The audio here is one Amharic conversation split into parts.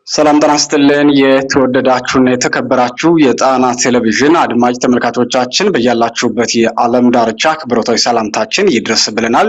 ሰላም ጤና ይስጥልን የተወደዳችሁና የተከበራችሁ የጣና ቴሌቪዥን አድማጭ ተመልካቾቻችን በያላችሁበት የዓለም ዳርቻ ክብሮታዊ ሰላምታችን ይድረስ ብለናል።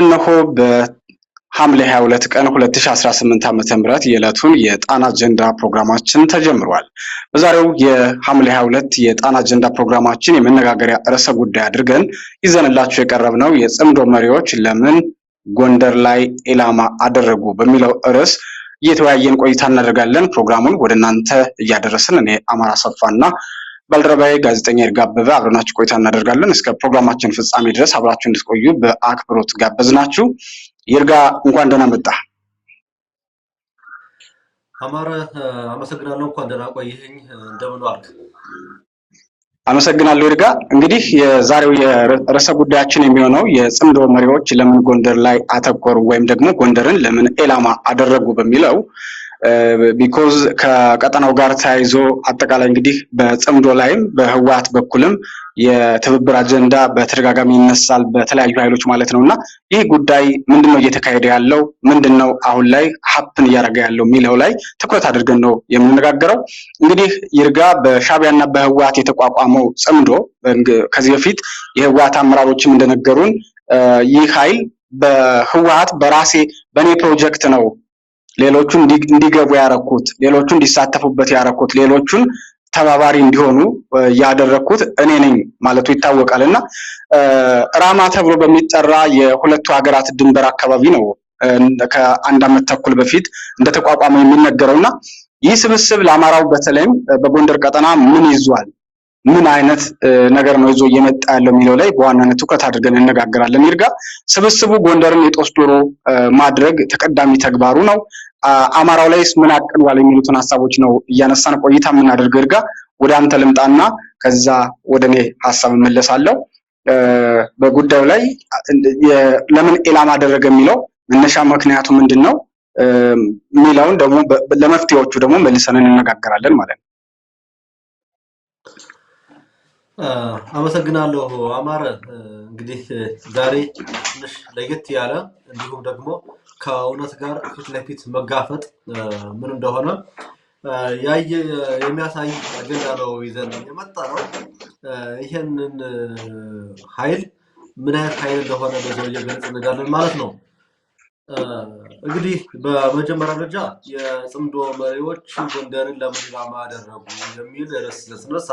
እነሆ በሐምሌ 22 ቀን 2018 ዓ.ም የዕለቱን የጣና አጀንዳ ፕሮግራማችን ተጀምሯል። በዛሬው የሐምሌ 22 የጣና አጀንዳ ፕሮግራማችን የመነጋገሪያ ርዕሰ ጉዳይ አድርገን ይዘንላችሁ የቀረብነው የጽምዶ መሪዎች ለምን ጎንደር ላይ ኢላማ አደረጉ በሚለው ርዕስ እየተወያየን ቆይታ እናደርጋለን። ፕሮግራሙን ወደ እናንተ እያደረስን እኔ አማራ ሰፋና ባልደረባዬ ጋዜጠኛ ይርጋ አበበ አብረናችሁ ቆይታ እናደርጋለን። እስከ ፕሮግራማችን ፍጻሜ ድረስ አብራችሁ እንድትቆዩ በአክብሮት ጋበዝናችሁ። ይርጋ እንኳን ደህና መጣ። አማራ አመሰግናለሁ። እንኳን ደህና ቆየኸኝ። እንደምን ዋልክ? አመሰግናለሁ ይርጋ። እንግዲህ የዛሬው የርዕሰ ጉዳያችን የሚሆነው የጽምዶ መሪዎች ለምን ጎንደር ላይ አተኮሩ ወይም ደግሞ ጎንደርን ለምን ኢላማ አደረጉ በሚለው ቢኮዝ ከቀጠናው ጋር ተያይዞ አጠቃላይ እንግዲህ በጽምዶ ላይም በህወሓት በኩልም የትብብር አጀንዳ በተደጋጋሚ ይነሳል በተለያዩ ኃይሎች ማለት ነውና ይህ ጉዳይ ምንድነው እየተካሄደ ያለው ምንድነው አሁን ላይ ሀፕን እያደረገ ያለው የሚለው ላይ ትኩረት አድርገን ነው የምንነጋገረው። እንግዲህ ይርጋ በሻዕቢያና በህወሓት የተቋቋመው ጽምዶ ከዚህ በፊት የህወሓት አመራሮችም እንደነገሩን ይህ ኃይል በህወሓት በኔ ፕሮጀክት ነው ሌሎቹን እንዲገቡ ያረኩት ሌሎቹን እንዲሳተፉበት ያረኩት ሌሎቹን ተባባሪ እንዲሆኑ ያደረኩት እኔ ነኝ ማለቱ ይታወቃልና ራማ ተብሎ በሚጠራ የሁለቱ ሀገራት ድንበር አካባቢ ነው ከአንድ ዓመት ተኩል በፊት እንደተቋቋመ የሚነገረውና ይህ ስብስብ ለአማራው በተለይም በጎንደር ቀጠና ምን ይዟል ምን አይነት ነገር ነው ይዞ እየመጣ ያለው የሚለው ላይ በዋናነት ትኩረት አድርገን እንነጋገራለን። ይርጋ ስብስቡ ጎንደርን የጦስ ዶሮ ማድረግ ተቀዳሚ ተግባሩ ነው። አማራው ላይስ ምን አቅዷል የሚሉትን ሐሳቦች ነው እያነሳን ቆይታ የምናደርገው። ይርጋ ወደ አንተ ልምጣና ከዛ ወደኔ ሐሳብ እመለሳለሁ። በጉዳዩ ላይ ለምን ኢላማ አደረገ የሚለው መነሻ ምክንያቱ ምንድነው የሚለውን ደግሞ ለመፍትሄዎቹ ደግሞ መልሰን እንነጋገራለን ማለት ነው። አመሰግናለሁ አማረ። እንግዲህ ዛሬ ትንሽ ለየት ያለ እንዲሁም ደግሞ ከእውነት ጋር ፊት ለፊት መጋፈጥ ምን እንደሆነ የሚያሳይ አጀንዳ ነው ይዘን የመጣ ነው። ይሄንን ኃይል ምን አይነት ኃይል እንደሆነ በዛው እየገለጽን እንሄዳለን ማለት ነው። እንግዲህ በመጀመሪያ ደረጃ የጽምዶ መሪዎች ጎንደርን ለምን ኢላማ አደረጉ የሚል ርዕስ ሲነሳ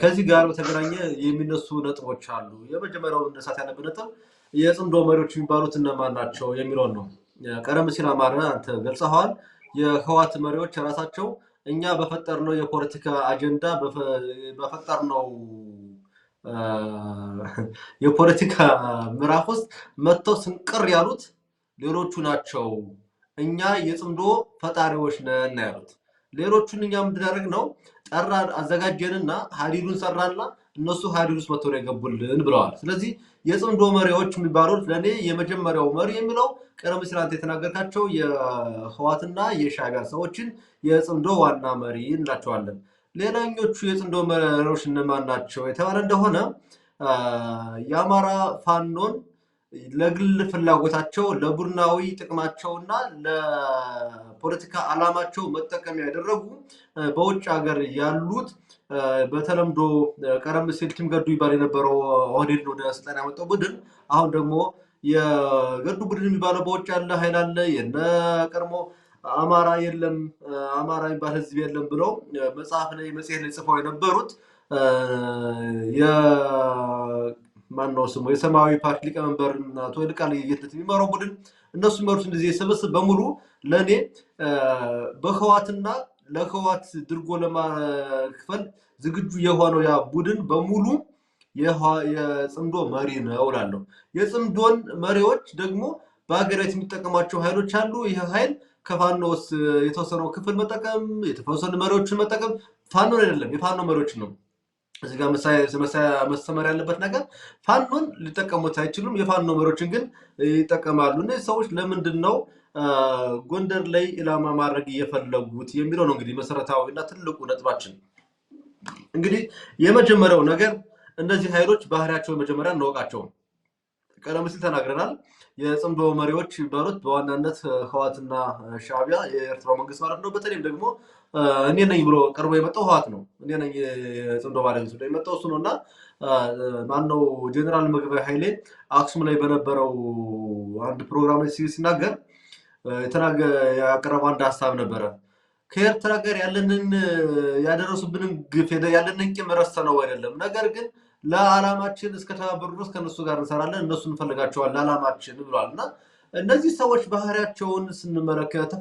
ከዚህ ጋር በተገናኘ የሚነሱ ነጥቦች አሉ። የመጀመሪያው መነሳት ያለበት ነጥብ የጽምዶ መሪዎች የሚባሉት እነማን ናቸው የሚለውን ነው። ቀደም ሲል አማረ አንተ ገልጸዋል። የህወሓት መሪዎች ራሳቸው እኛ በፈጠርነው የፖለቲካ አጀንዳ በፈጠርነው የፖለቲካ ምዕራፍ ውስጥ መጥተው ስንቅር ያሉት ሌሎቹ ናቸው። እኛ የጽምዶ ፈጣሪዎች ነን ያሉት። ሌሎቹን እኛ ምንድነው ነው ጠራን አዘጋጀንና ሀዲዱን ሰራንና እነሱ ሀዲዱ ውስጥ መጥተው የገቡልን ብለዋል። ስለዚህ የጽምዶ መሪዎች የሚባሉት ለኔ የመጀመሪያው መሪ የሚለው ቀደም ሲል አንተ የተናገርካቸው የህወሓትና የሻዕቢያ ሰዎችን የጽምዶ ዋና መሪ እንላቸዋለን። ሌላኞቹ የጽምዶ መሪዎች እነማን ናቸው የተባለ እንደሆነ የአማራ ፋኖን ለግል ፍላጎታቸው ለቡድናዊ ጥቅማቸውና ለፖለቲካ ዓላማቸው መጠቀሚያ ያደረጉ በውጭ ሀገር ያሉት በተለምዶ ቀደም ሲል ቲም ገዱ ይባል የነበረው ኦህዴድ ወደ ስልጣን ያመጣው ቡድን አሁን ደግሞ የገዱ ቡድን የሚባለው በውጭ ያለ ኃይል አለ። የነ ቀድሞ አማራ የለም አማራ የሚባል ህዝብ የለም ብለው መጽሐፍ ላይ መጽሔት ላይ ጽፈው የነበሩት ማነው ስሙ የሰማያዊ ፓርቲ ሊቀመንበርና አቶ ይልቃል ጌትነት የሚመራው ቡድን እነሱ የሚመሩት እንደዚህ ስብስብ በሙሉ ለኔ በህወሓትና ለህወሓት ድርጎ ለማክፈል ዝግጁ የሆነው ያ ቡድን በሙሉ የጽምዶ መሪ ነው እላለሁ። የጽምዶን መሪዎች ደግሞ በአገሪቱ የሚጠቀማቸው ኃይሎች አሉ። ይሄ ኃይል ከፋኖስ የተወሰነው ክፍል መጠቀም የተወሰኑ መሪዎችን መጠቀም ፋኖ አይደለም የፋኖ መሪዎች ነው። እዚህ ጋር መሰመር ያለበት ነገር ፋኖን ሊጠቀሙት አይችሉም። የፋኖ መሪዎችን ግን ይጠቀማሉ። እነዚህ ሰዎች ለምንድን ነው ጎንደር ላይ ኢላማ ማድረግ እየፈለጉት የሚለው ነው እንግዲህ መሰረታዊና ትልቁ ነጥባችን። እንግዲህ የመጀመሪያው ነገር እነዚህ ኃይሎች ባህሪያቸውን መጀመሪያ እናወቃቸው። ቀደም ሲል ተናግረናል። የጽምዶ መሪዎች ባሉት በዋናነት ህዋትና ሻዕቢያ የኤርትራ መንግስት ማለት ነው። በተለይም ደግሞ እኔ ነኝ ብሎ ቀርቦ የመጣው ህዋት ነው። እኔ ነኝ የጽምዶ ባለቤት ብሎ የመጣው እሱ ነው እና ማነው ጀኔራል ምግበይ ኃይሌ አክሱም ላይ በነበረው አንድ ፕሮግራም ላይ ሲናገር ያቀረበው አንድ ሀሳብ ነበረ። ከኤርትራ ጋር ያለንን ያደረሱብንን ግፍ ያለንን ቂም ረስተነው አይደለም፣ ነገር ግን ለዓላማችን እስከተባበሩ ድረስ ከነሱ ጋር እንሰራለን፣ እነሱ እንፈልጋቸዋለን ለዓላማችን ብሏል። እና እነዚህ ሰዎች ባህሪያቸውን ስንመለከት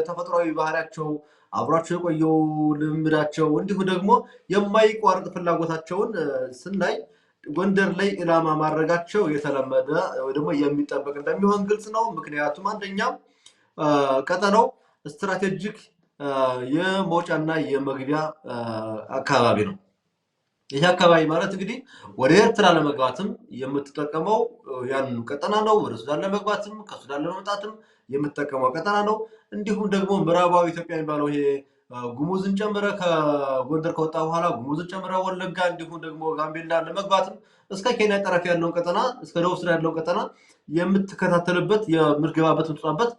ተፈጥሯዊ ባህሪያቸው፣ አብሯቸው የቆየው ልምዳቸው፣ እንዲሁ ደግሞ የማይቋርጥ ፍላጎታቸውን ስናይ ጎንደር ላይ ኢላማ ማድረጋቸው የተለመደ ወይ ደግሞ የሚጠበቅ እንደሚሆን ግልጽ ነው። ምክንያቱም አንደኛ ቀጠናው ስትራቴጂክ የመውጫና የመግቢያ አካባቢ ነው። ይህ አካባቢ ማለት እንግዲህ ወደ ኤርትራ ለመግባትም የምትጠቀመው ያንን ቀጠና ነው። ወደ ሱዳን ለመግባትም ከሱዳን ለመውጣትም የምትጠቀመው ቀጠና ነው። እንዲሁም ደግሞ ምዕራባዊ ኢትዮጵያ የሚባለው ይሄ ጉሙዝን ጨምረ ከጎንደር ከወጣ በኋላ ጉሙዝን ጨምረ ወለጋ እንዲሁም ደግሞ ጋምቤላ ለመግባትም እስከ ኬንያ ጠረፍ ያለውን ቀጠና እስከ ደቡብ ሱዳን ያለውን ቀጠና የምትከታተልበት የምትገባበት የምትወጣበት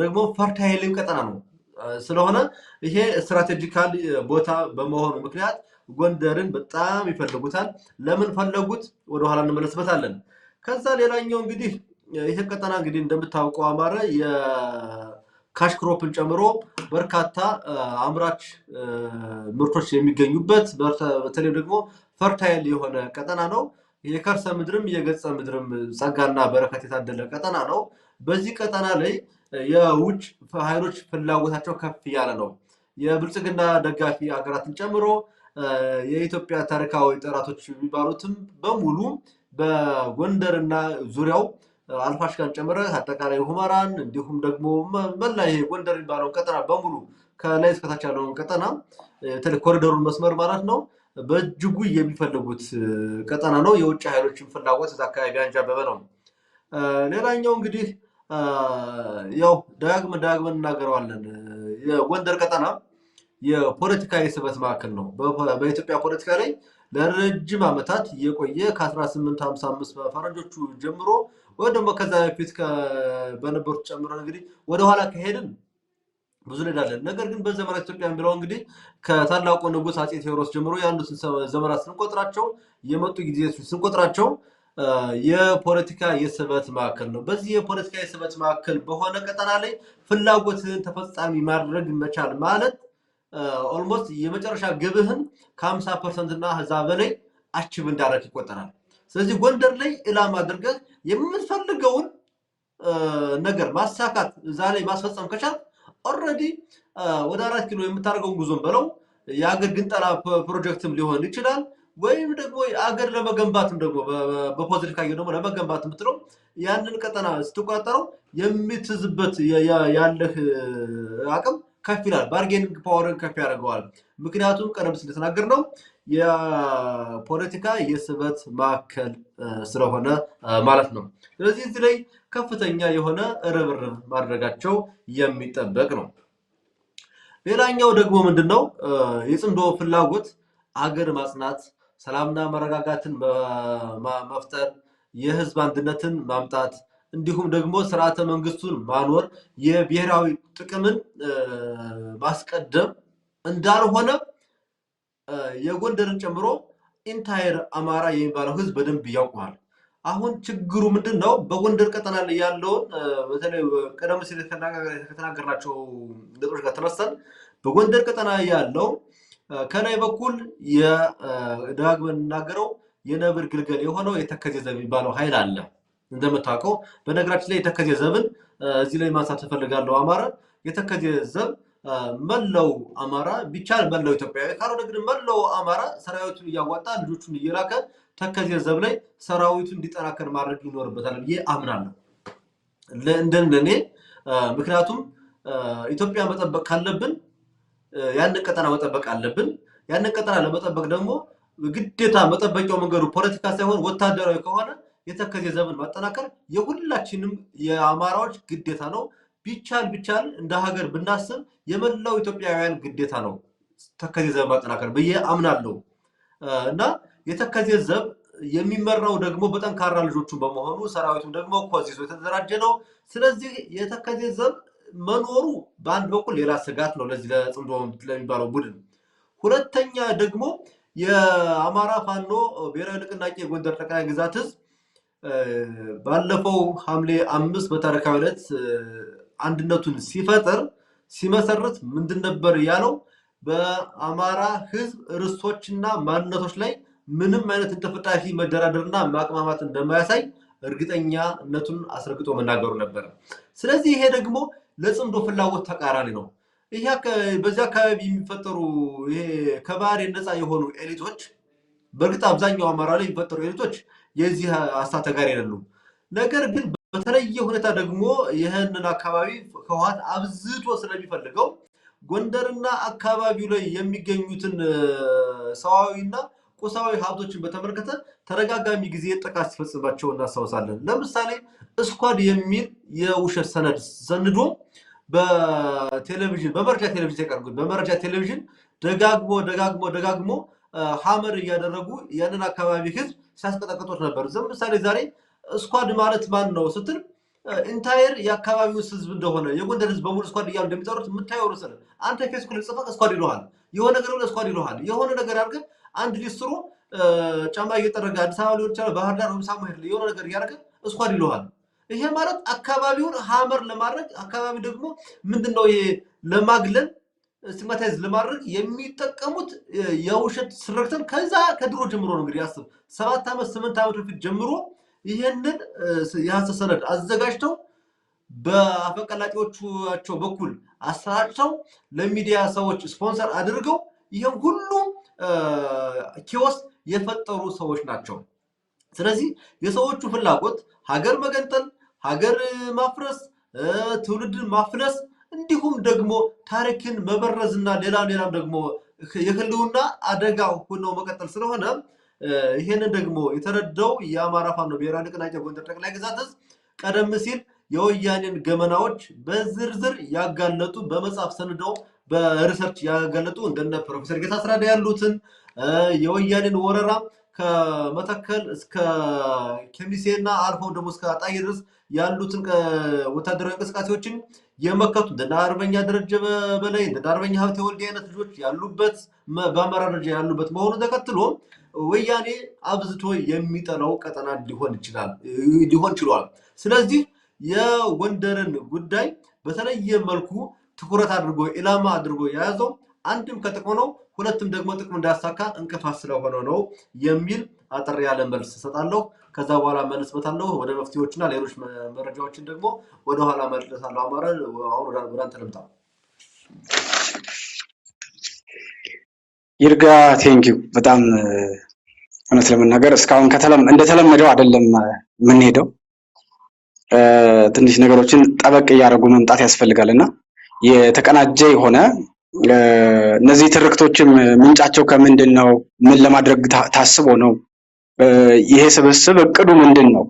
ደግሞ ፈርታይል ቀጠና ነው። ስለሆነ ይሄ ስትራቴጂካል ቦታ በመሆኑ ምክንያት ጎንደርን በጣም ይፈልጉታል። ለምን ፈለጉት? ወደኋላ እንመለስበታለን። ከዛ ሌላኛው እንግዲህ ይሄ ቀጠና እንግዲህ እንደምታውቀው አማረ የካሽ ክሮፕን ጨምሮ በርካታ አምራች ምርቶች የሚገኙበት በተለይ ደግሞ ፈርታይል የሆነ ቀጠና ነው። የከርሰ ምድርም የገጸ ምድርም ጸጋና በረከት የታደለ ቀጠና ነው። በዚህ ቀጠና ላይ የውጭ ኃይሎች ፍላጎታቸው ከፍ ያለ ነው። የብልጽግና ደጋፊ ሀገራትን ጨምሮ የኢትዮጵያ ታሪካዊ ጠላቶች የሚባሉትም በሙሉ በጎንደርና ዙሪያው አልፋሽጋን ጨምረ አጠቃላይ ሁመራን እንዲሁም ደግሞ መላ ይሄ ጎንደር የሚባለውን ቀጠና በሙሉ ከላይ እስከታች ያለውን ቀጠና በተለይ ኮሪደሩን መስመር ማለት ነው በእጅጉ የሚፈልጉት ቀጠና ነው። የውጭ ኃይሎችን ፍላጎት እዛ አካባቢ ያንዣበበ ነው። ሌላኛው እንግዲህ ያው ደጋግመን እናገረዋለን። የጎንደር ቀጠና የፖለቲካ የስበት ማዕከል ነው። በኢትዮጵያ ፖለቲካ ላይ ለረጅም ዓመታት የቆየ ከ1855 በፈረንጆቹ ጀምሮ ወይ ደግሞ ከዛ በፊት በነበሩት ጨምሮ እንግዲህ ወደኋላ ከሄድን ብዙ እንሄዳለን። ነገር ግን በዘመናት ኢትዮጵያ የሚለው እንግዲህ ከታላቁ ንጉሥ አፄ ቴዎድሮስ ጀምሮ ያሉትን ዘመናት ስንቆጥራቸው የመጡ ጊዜ ስንቆጥራቸው የፖለቲካ የስበት ማዕከል ነው። በዚህ የፖለቲካ የስበት ማዕከል በሆነ ቀጠና ላይ ፍላጎትን ተፈጻሚ ማድረግ መቻል ማለት ኦልሞስት የመጨረሻ ግብህን ከ50% እና ከዛ በላይ አቺቭ እንዳደረግ ይቆጠራል። ስለዚህ ጎንደር ላይ ኢላማ አድርገህ የምትፈልገውን ነገር ማሳካት እዛ ላይ ማስፈጸም ከቻልክ ኦልሬዲ ወደ 4 ኪሎ የምታደርገውን ጉዞን በለው የአገር ግንጠላ ፕሮጀክትም ሊሆን ይችላል ወይም ደግሞ አገር ለመገንባትም ደግሞ በፖዚቲቭ ካየው ደግሞ ለመገንባት የምትለው ያንን ቀጠና ስትቆጣጠረው የምትዝበት ያለህ አቅም ከፍ ይላል። ባርጌኒንግ ፓወርን ከፍ ያደርገዋል። ምክንያቱም ቀደም ሲል እንደተናገርነው የፖለቲካ የስበት ማዕከል ስለሆነ ማለት ነው። ስለዚህ እዚህ ላይ ከፍተኛ የሆነ ርብርብ ማድረጋቸው የሚጠበቅ ነው። ሌላኛው ደግሞ ምንድነው የጽምዶ ፍላጎት አገር ማጽናት፣ ሰላምና መረጋጋትን መፍጠር፣ የህዝብ አንድነትን ማምጣት እንዲሁም ደግሞ ስርዓተ መንግስቱን ማኖር የብሔራዊ ጥቅምን ማስቀደም እንዳልሆነ የጎንደርን ጨምሮ ኢንታየር አማራ የሚባለው ህዝብ በደንብ ያውቀዋል። አሁን ችግሩ ምንድነው? በጎንደር ቀጠና ላይ ያለውን በተለይ ቀደም ሲል ከተናገርናቸው ነጥቦች ጋር ተነስተን በጎንደር ቀጠና ያለው ከላይ በኩል የደጋግመን እናገረው የነብር ግልገል የሆነው የተከዜ ዘብ የሚባለው ኃይል አለ። እንደምታውቀው በነገራችን ላይ የተከዜ ዘብን እዚህ ላይ ማንሳት እፈልጋለሁ። አማራ የተከዜ ዘብ መላው አማራ ቢቻል መላው ኢትዮጵያዊ ካልሆነ ግን መላው አማራ ሰራዊቱን እያዋጣ ልጆቹን እየላከ ተከዜ ዘብ ላይ ሰራዊቱ እንዲጠናከር ማድረግ ይኖርበታል ብዬ አምናለሁ እንደኔ። ምክንያቱም ኢትዮጵያ መጠበቅ ካለብን ያን ቀጠና መጠበቅ አለብን። ያንን ቀጠና ለመጠበቅ ደግሞ ግዴታ መጠበቂያው መንገዱ ፖለቲካ ሳይሆን ወታደራዊ ከሆነ የተከዜ ዘብን ማጠናከር የሁላችንም የአማራዎች ግዴታ ነው። ቢቻል እንደ ሀገር ብናስብ የመላው ኢትዮጵያውያን ግዴታ ነው ተከዜ ዘብ ማጠናከር ብዬ አምናለሁ። እና የተከዜ ዘብ የሚመራው ደግሞ በጠንካራ ልጆቹ በመሆኑ ሰራዊቱም ደግሞ ኮዚሶ የተደራጀ ነው። ስለዚህ የተከዜ ዘብ መኖሩ በአንድ በኩል ሌላ ስጋት ነው ለዚህ ለጽምዶ ለሚባለው ቡድን። ሁለተኛ ደግሞ የአማራ ፋኖ ብሔራዊ ንቅናቄ ጎንደር ጠቅላይ ግዛት ህዝብ ባለፈው ሐምሌ 5 በታሪካዊ ዕለት አንድነቱን ሲመሰርት ምንድን ነበር ያለው? በአማራ ህዝብ ርስቶችና ማንነቶች ላይ ምንም አይነት እንጥፍጣፊ መደራደርና ማቅማማት እንደማያሳይ እርግጠኛነቱን አስረግጦ መናገሩ ነበር። ስለዚህ ይሄ ደግሞ ለጽምዶ ፍላጎት ተቃራኒ ነው። ይሄ በዚያ አካባቢ የሚፈጠሩ ይሄ ከባህሪ ነፃ የሆኑ ኤሊቶች በእርግጥ አብዛኛው አማራ ላይ የሚፈጠሩ ኤሊቶች የዚህ ሀሳብ ተጋሪ አይደሉም። ነገር ግን በተለየ ሁኔታ ደግሞ ይህንን አካባቢ ህወሓት አብዝቶ ስለሚፈልገው ጎንደርና አካባቢው ላይ የሚገኙትን ሰዋዊና ቁሳዊ ሀብቶችን በተመለከተ ተደጋጋሚ ጊዜ ጥቃት ሲፈጽምባቸው እናስታውሳለን። ለምሳሌ ስኳድ የሚል የውሸት ሰነድ ሰንዶ በቴሌቪዥን በመረጃ ቴሌቪዥን ሲያቀርቡት በመረጃ ቴሌቪዥን ደጋግሞ ሀመር እያደረጉ ያንን አካባቢ ህዝብ ሲያስቀጠቅጡት ነበር። ለምሳሌ ዛሬ ስኳድ ማለት ማን ነው ስትል ኢንታየር የአካባቢው ህዝብ እንደሆነ የጎንደር ህዝብ በሙሉ ስኳድ እያሉ እንደሚጠሩት የምታየው ርዕስ ነው። አንተ ፌስቡክ ላይ ጽፈህ ስኳድ ይለዋል፣ የሆነ ነገር ብለህ ስኳድ ይለዋል፣ የሆነ ነገር አድርገህ አንድ ሊስትሮ ጫማ እየጠረገ አዲስ አበባ ሊሆን ይችላል፣ ባህር ዳር ወይም ሳሙኤል የሆነ ነገር እያደረገ ስኳድ ይለዋል። ይሄ ማለት አካባቢውን ሀመር ለማድረግ አካባቢ ደግሞ ምንድነው ይሄ ለማግለል ስቲማታይዝ ለማድረግ የሚጠቀሙት የውሸት ስርክትን ከዛ ከድሮ ጀምሮ ነው። እንግዲህ አስብ 7 ዓመት 8 ዓመት በፊት ጀምሮ ይሄንን የሐሰት ሰነድ አዘጋጅተው በአፈቀላጤዎቻቸው በኩል አሰራጭተው ለሚዲያ ሰዎች ስፖንሰር አድርገው ይሄን ሁሉ ኪዮስ የፈጠሩ ሰዎች ናቸው። ስለዚህ የሰዎቹ ፍላጎት ሀገር መገንጠል፣ ሀገር ማፍረስ፣ ትውልድን ማፍለስ እንዲሁም ደግሞ ታሪክን መበረዝና ሌላም ደግሞ የህልውና አደጋ ሆነው መቀጠል ስለሆነ ይሄንን ደግሞ የተረዳው የአማራ ፋኖ ብሔራዊ ንቅናቄ ጎንደር ጠቅላይ ግዛት ህዝብ ቀደም ሲል የወያኔን ገመናዎች በዝርዝር ያጋለጡ በመጽሐፍ ሰንደው በሪሰርች ያጋለጡ እንደነ ፕሮፌሰር ጌታ አስራዳ ያሉትን የወያኔን ወረራ ከመተከል እስከ ከሚሴና አልፎ ደግሞ እስከ አጣዬ ድረስ ያሉትን ወታደራዊ እንቅስቃሴዎችን የመከቱ እንደና አርበኛ ደረጀ በላይ እንደና አርበኛ ሀብቴ ወልዴ አይነት ልጆች ያሉበት በአመራር ደረጃ ያሉበት መሆኑ ተከትሎ ወያኔ አብዝቶ የሚጠላው ቀጠና ሊሆን ይችላል። ስለዚህ የጎንደርን ጉዳይ በተለየ መልኩ ትኩረት አድርጎ ኢላማ አድርጎ የያዘው አንድም ከጥቅሙ ነው፣ ሁለትም ደግሞ ጥቅሙ እንዳያሳካ እንቅፋት ስለሆነ ነው የሚል አጠር ያለ መልስ ሰጣለሁ። ከዛ በኋላ መልስበታለሁ ወደ መፍትሄዎችና ሌሎች መረጃዎችን ደግሞ ወደ ኋላ መልሳለሁ። አማራ አሁን ወደ አንተ ልምጣ። ይርጋ ቴንኪው። በጣም እውነት ለመናገር እስካሁን እንደተለመደው አይደለም የምንሄደው። ትንሽ ነገሮችን ጠበቅ እያደረጉ መምጣት ያስፈልጋልና የተቀናጀ የሆነ እነዚህ ትርክቶችም ምንጫቸው ከምንድን ነው? ምን ለማድረግ ታስቦ ነው? ይሄ ስብስብ እቅዱ ምንድን ነው?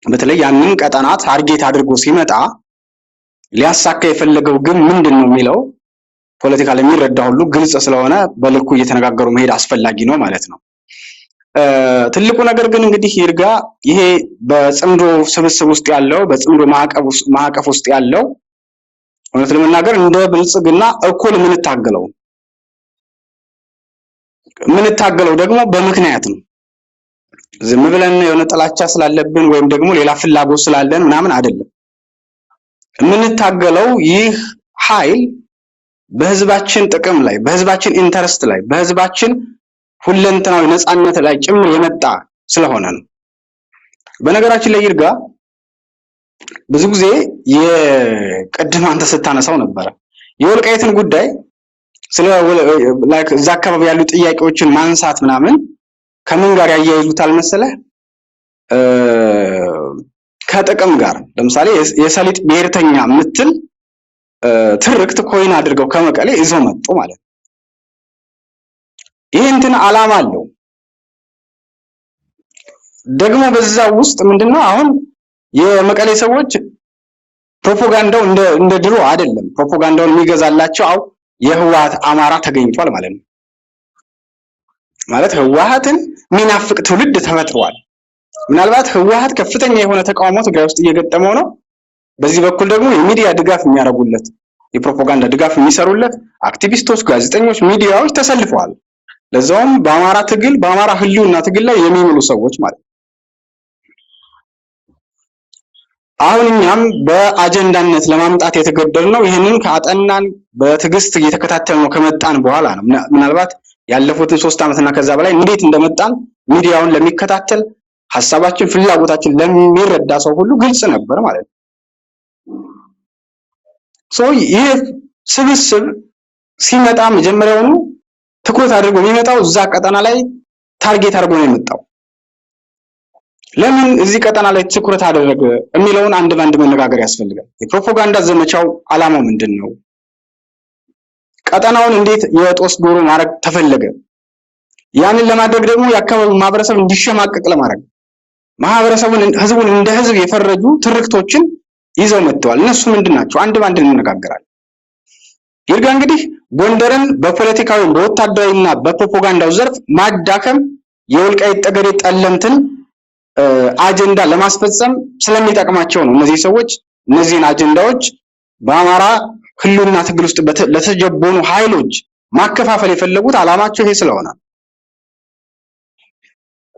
በተለይ ያንን ቀጠና ታርጌት አድርጎ ሲመጣ ሊያሳካ የፈለገው ግን ምንድን ነው የሚለው ፖለቲካ ለሚረዳ ሁሉ ግልጽ ስለሆነ በልኩ እየተነጋገሩ መሄድ አስፈላጊ ነው ማለት ነው። ትልቁ ነገር ግን እንግዲህ ይርጋ ይሄ በጽምዶ ስብስብ ውስጥ ያለው በጽምዶ ማዕቀፍ ውስጥ ያለው እውነት ለመናገር እንደ ብልጽግና እኩል የምንታገለው ደግሞ በምክንያት ነው። ዝም ብለን የሆነ ጥላቻ ስላለብን ወይም ደግሞ ሌላ ፍላጎት ስላለን ምናምን አይደለም። የምንታገለው ይህ ኃይል በህዝባችን ጥቅም ላይ፣ በህዝባችን ኢንተረስት ላይ፣ በህዝባችን ሁለንተናዊ ነፃነት ላይ ጭምር የመጣ ስለሆነ ነው። በነገራችን ላይ ይርጋ ብዙ ጊዜ የቅድም አንተ ስታነሳው ነበረ የወልቃይትን ጉዳይ ስለ እዛ አካባቢ ያሉ ጥያቄዎችን ማንሳት ምናምን ከምን ጋር ያያይዙታል መሰለህ? ከጥቅም ጋር። ለምሳሌ የሰሊጥ ብሔርተኛ ምትል ትርክት ኮይን አድርገው ከመቀሌ ይዘው መጡ ማለት ነው። ይሄ እንትን ዓላማ አለው። ደግሞ በዛ ውስጥ ምንድነው አሁን የመቀሌ ሰዎች ፕሮፓጋንዳው እንደ ድሮ አይደለም። ፕሮፓጋንዳውን የሚገዛላቸው የህወሓት አማራ ተገኝቷል ማለት ነው። ማለት ህወሓትን የሚናፍቅ ትውልድ ተፈጥሯል። ምናልባት ህወሓት ከፍተኛ የሆነ ተቃውሞ ትግራይ ውስጥ እየገጠመው ነው። በዚህ በኩል ደግሞ የሚዲያ ድጋፍ የሚያደርጉለት የፕሮፓጋንዳ ድጋፍ የሚሰሩለት አክቲቪስቶች፣ ጋዜጠኞች፣ ሚዲያዎች ተሰልፈዋል። ለዛውም በአማራ ትግል በአማራ ህልውና ትግል ላይ የሚምሉ ሰዎች ማለት ነው። አሁን እኛም በአጀንዳነት ለማምጣት የተገደድነው ይህንን ከአጠናን በትዕግስት እየተከታተልነው ከመጣን በኋላ ነው። ምናልባት ያለፉትን 3 ዓመትና ከዛ በላይ እንዴት እንደመጣን ሚዲያውን ለሚከታተል ሐሳባችን ፍላጎታችን ለሚረዳ ሰው ሁሉ ግልጽ ነበር ማለት ነው። ይህ ስብስብ ሲመጣ መጀመሪያውኑ ትኩረት አድርጎ የሚመጣው እዛ ቀጠና ላይ ታርጌት አድርጎ ነው የመጣው። ለምን እዚህ ቀጠና ላይ ትኩረት አደረገ የሚለውን አንድ ባንድ መነጋገር ያስፈልጋል። የፕሮፓጋንዳ ዘመቻው ዓላማው ምንድነው? ቀጠናውን እንዴት የጦስ ዶሮ ማድረግ ተፈለገ? ያንን ለማድረግ ደግሞ የአካባቢው ማህበረሰብ እንዲሸማቀቅ ለማድረግ ማህበረሰቡን ህዝቡን እንደ ህዝብ የፈረጁ ትርክቶችን ይዘው መጥተዋል። እነሱ ምንድናቸው? አንድ ባንድ እንነጋገራለን። ይርጋ እንግዲህ ጎንደርን በፖለቲካዊ በወታደራዊና በፕሮፓጋንዳው ዘርፍ ማዳከም የወልቃይት ጠገዴ ጠለምትን አጀንዳ ለማስፈጸም ስለሚጠቅማቸው ነው። እነዚህ ሰዎች እነዚህን አጀንዳዎች በአማራ ህልውና ትግል ውስጥ ለተጀቦኑ ኃይሎች ማከፋፈል የፈለጉት ዓላማቸው ይሄ ስለሆነ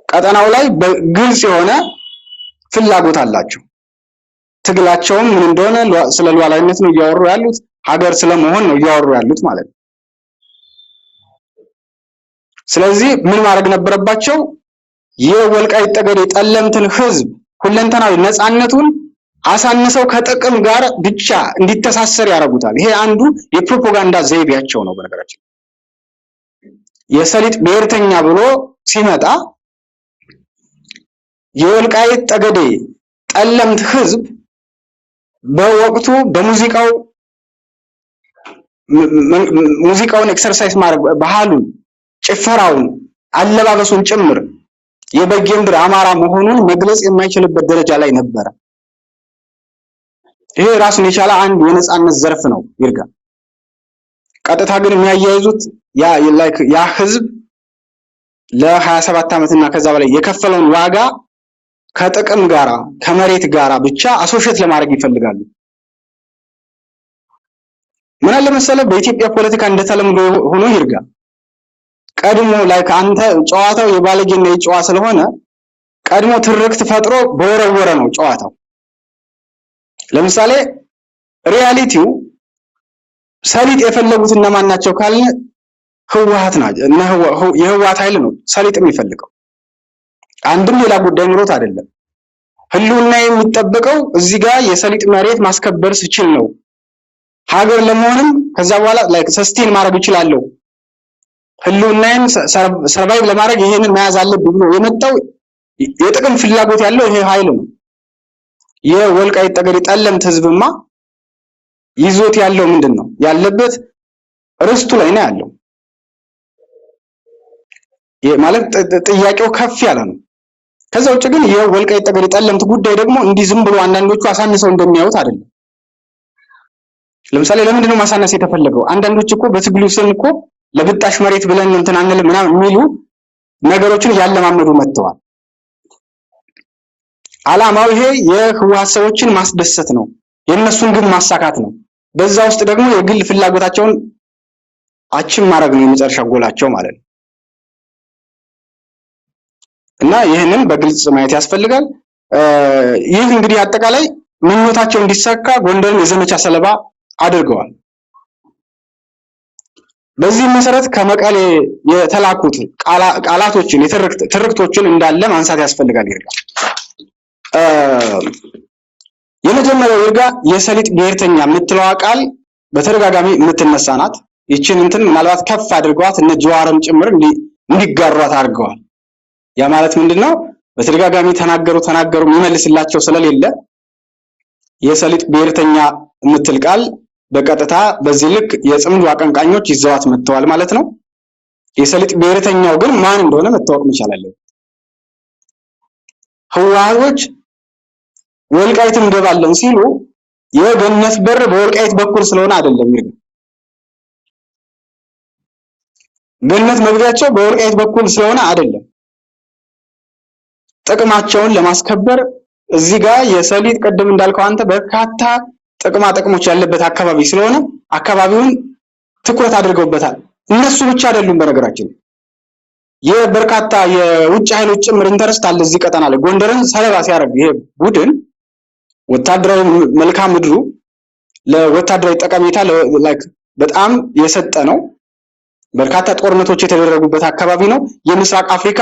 ቀጠናው ላይ በግልጽ የሆነ ፍላጎት አላቸው። ትግላቸውም ምን እንደሆነ ስለ ሉዓላዊነት ነው እያወሩ ያሉት፣ ሀገር ስለመሆን ነው እያወሩ ያሉት ማለት ነው። ስለዚህ ምን ማድረግ ነበረባቸው? የወልቃይት ጠገዴ ጠለምትን ህዝብ ሁለንተናዊ ነፃነቱን አሳንሰው ከጥቅም ጋር ብቻ እንዲተሳሰር ያደርጉታል። ይሄ አንዱ የፕሮፓጋንዳ ዘይቤያቸው ነው። በነገራችን የሰሊጥ ብሔርተኛ ብሎ ሲመጣ የወልቃይት ጠገዴ ጠለምት ህዝብ በወቅቱ ሙዚቃውን ኤክሰርሳይዝ ማድረግ ባህሉን፣ ጭፈራውን፣ አለባበሱን ጭምር የበጌምድር አማራ መሆኑን መግለጽ የማይችልበት ደረጃ ላይ ነበረ። ይሄ ራሱን የቻለ አንድ የነጻነት ዘርፍ ነው ይርጋ። ቀጥታ ግን የሚያያይዙት ያ ህዝብ ለ27 ዓመትና ከዛ በላይ የከፈለውን ዋጋ ከጥቅም ጋራ ከመሬት ጋራ ብቻ አሶሼት ለማድረግ ይፈልጋሉ። ምን አለ መሰለህ በኢትዮጵያ ፖለቲካ እንደተለምዶ ሆኖ ይርጋ ቀድሞ አንተ ጨዋታው የባለጌና የጨዋ ስለሆነ ቀድሞ ትርክት ፈጥሮ በወረወረ ነው ጨዋታው። ለምሳሌ ሪያሊቲው ሰሊጥ የፈለጉት እነማን ናቸው ካልን ህወሓት ናቸው። የህወሓት ኃይል ነው ሰሊጥ የሚፈልገው። አንድም ሌላ ጉዳይ ኑሮት አይደለም። ህልውና የሚጠበቀው እዚህ ጋር የሰሊጥ መሬት ማስከበር ስችል ነው። ሀገር ለመሆንም ከዛ በኋላ ሰስቴን ማድረግ ይችላልው። ህልውናን ሰርቫይቭ ለማድረግ ይሄንን መያዝ አለብኝ ብሎ የመጣው የጥቅም ፍላጎት ያለው ይሄ ኃይል ነው። የወልቃይት ጠገዴ ጠለምት ህዝብማ ይዞት ያለው ምንድነው? ያለበት ርስቱ ላይ ነው ያለው። ማለት ጥያቄው ከፍ ያለ ነው። ከዛ ውጭ ግን የወልቃይት ጠገዴ ጠለምት ጉዳይ ደግሞ እንዲህ ዝም ብሎ አንዳንዶቹ አሳንሰው እንደሚያዩት አይደለም። ለምሳሌ ለምንድነው ማሳነስ የተፈለገው? አንዳንዶች እኮ በትግሉ ስም እኮ ለብጣሽ መሬት ብለን እንትን አንልም ምናምን የሚሉ ነገሮችን ያለማመዱ መጥተዋል። ዓላማው ይሄ የህወሓት ሰዎችን ማስደሰት ነው፣ የነሱን ግን ማሳካት ነው። በዛ ውስጥ ደግሞ የግል ፍላጎታቸውን አችም ማድረግ ነው የመጨረሻ ጎላቸው ማለት ነው። እና ይህንን በግልጽ ማየት ያስፈልጋል። ይህ እንግዲህ አጠቃላይ ምኞታቸው እንዲሳካ ጎንደርን የዘመቻ ሰለባ አድርገዋል። በዚህ መሰረት ከመቀሌ የተላኩት ቃላቶችን ትርክቶችን እንዳለ ማንሳት ያስፈልጋል። ይርጋ የመጀመሪያው ይርጋ የሰሊጥ ብሔርተኛ የምትለዋ ቃል በተደጋጋሚ የምትነሳ ናት። ይችን እንትን ምናልባት ከፍ አድርገዋት እነ ጀዋርም ጭምር እንዲጋሯት አድርገዋል። ያ ማለት ምንድነው? በተደጋጋሚ ተናገሩ የሚመልስላቸው ስለሌለ የሰሊጥ ብሔርተኛ የምትል ቃል በቀጥታ በዚህ ልክ የጽምዱ አቀንቃኞች ይዘዋት መጥተዋል ማለት ነው። የሰሊጥ ብሔርተኛው ግን ማን እንደሆነ መታወቅ መቻል አለበት። ህወሓቶች ወልቃይት እንገባለን ሲሉ የገነት በር በወልቃይት በኩል ስለሆነ አይደለም። ገነት መግቢያቸው በወልቃይት በኩል ስለሆነ አይደለም። ጥቅማቸውን ለማስከበር እዚህ ጋር የሰሊጥ ቅድም እንዳልከው አንተ በርካታ ጥቅማ ጥቅሞች ያለበት አካባቢ ስለሆነ አካባቢውን ትኩረት አድርገውበታል። እነሱ ብቻ አይደሉም። በነገራችን የበርካታ የውጭ ኃይሎች ጭምር ኢንተረስት አለ እዚህ ቀጠና ላይ። ጎንደርን ሰለባ ሲያደርግ ይሄ ቡድን ወታደራዊ መልክዓ ምድሩ ለወታደራዊ ጠቀሜታ በጣም የሰጠ ነው። በርካታ ጦርነቶች የተደረጉበት አካባቢ ነው። የምስራቅ አፍሪካ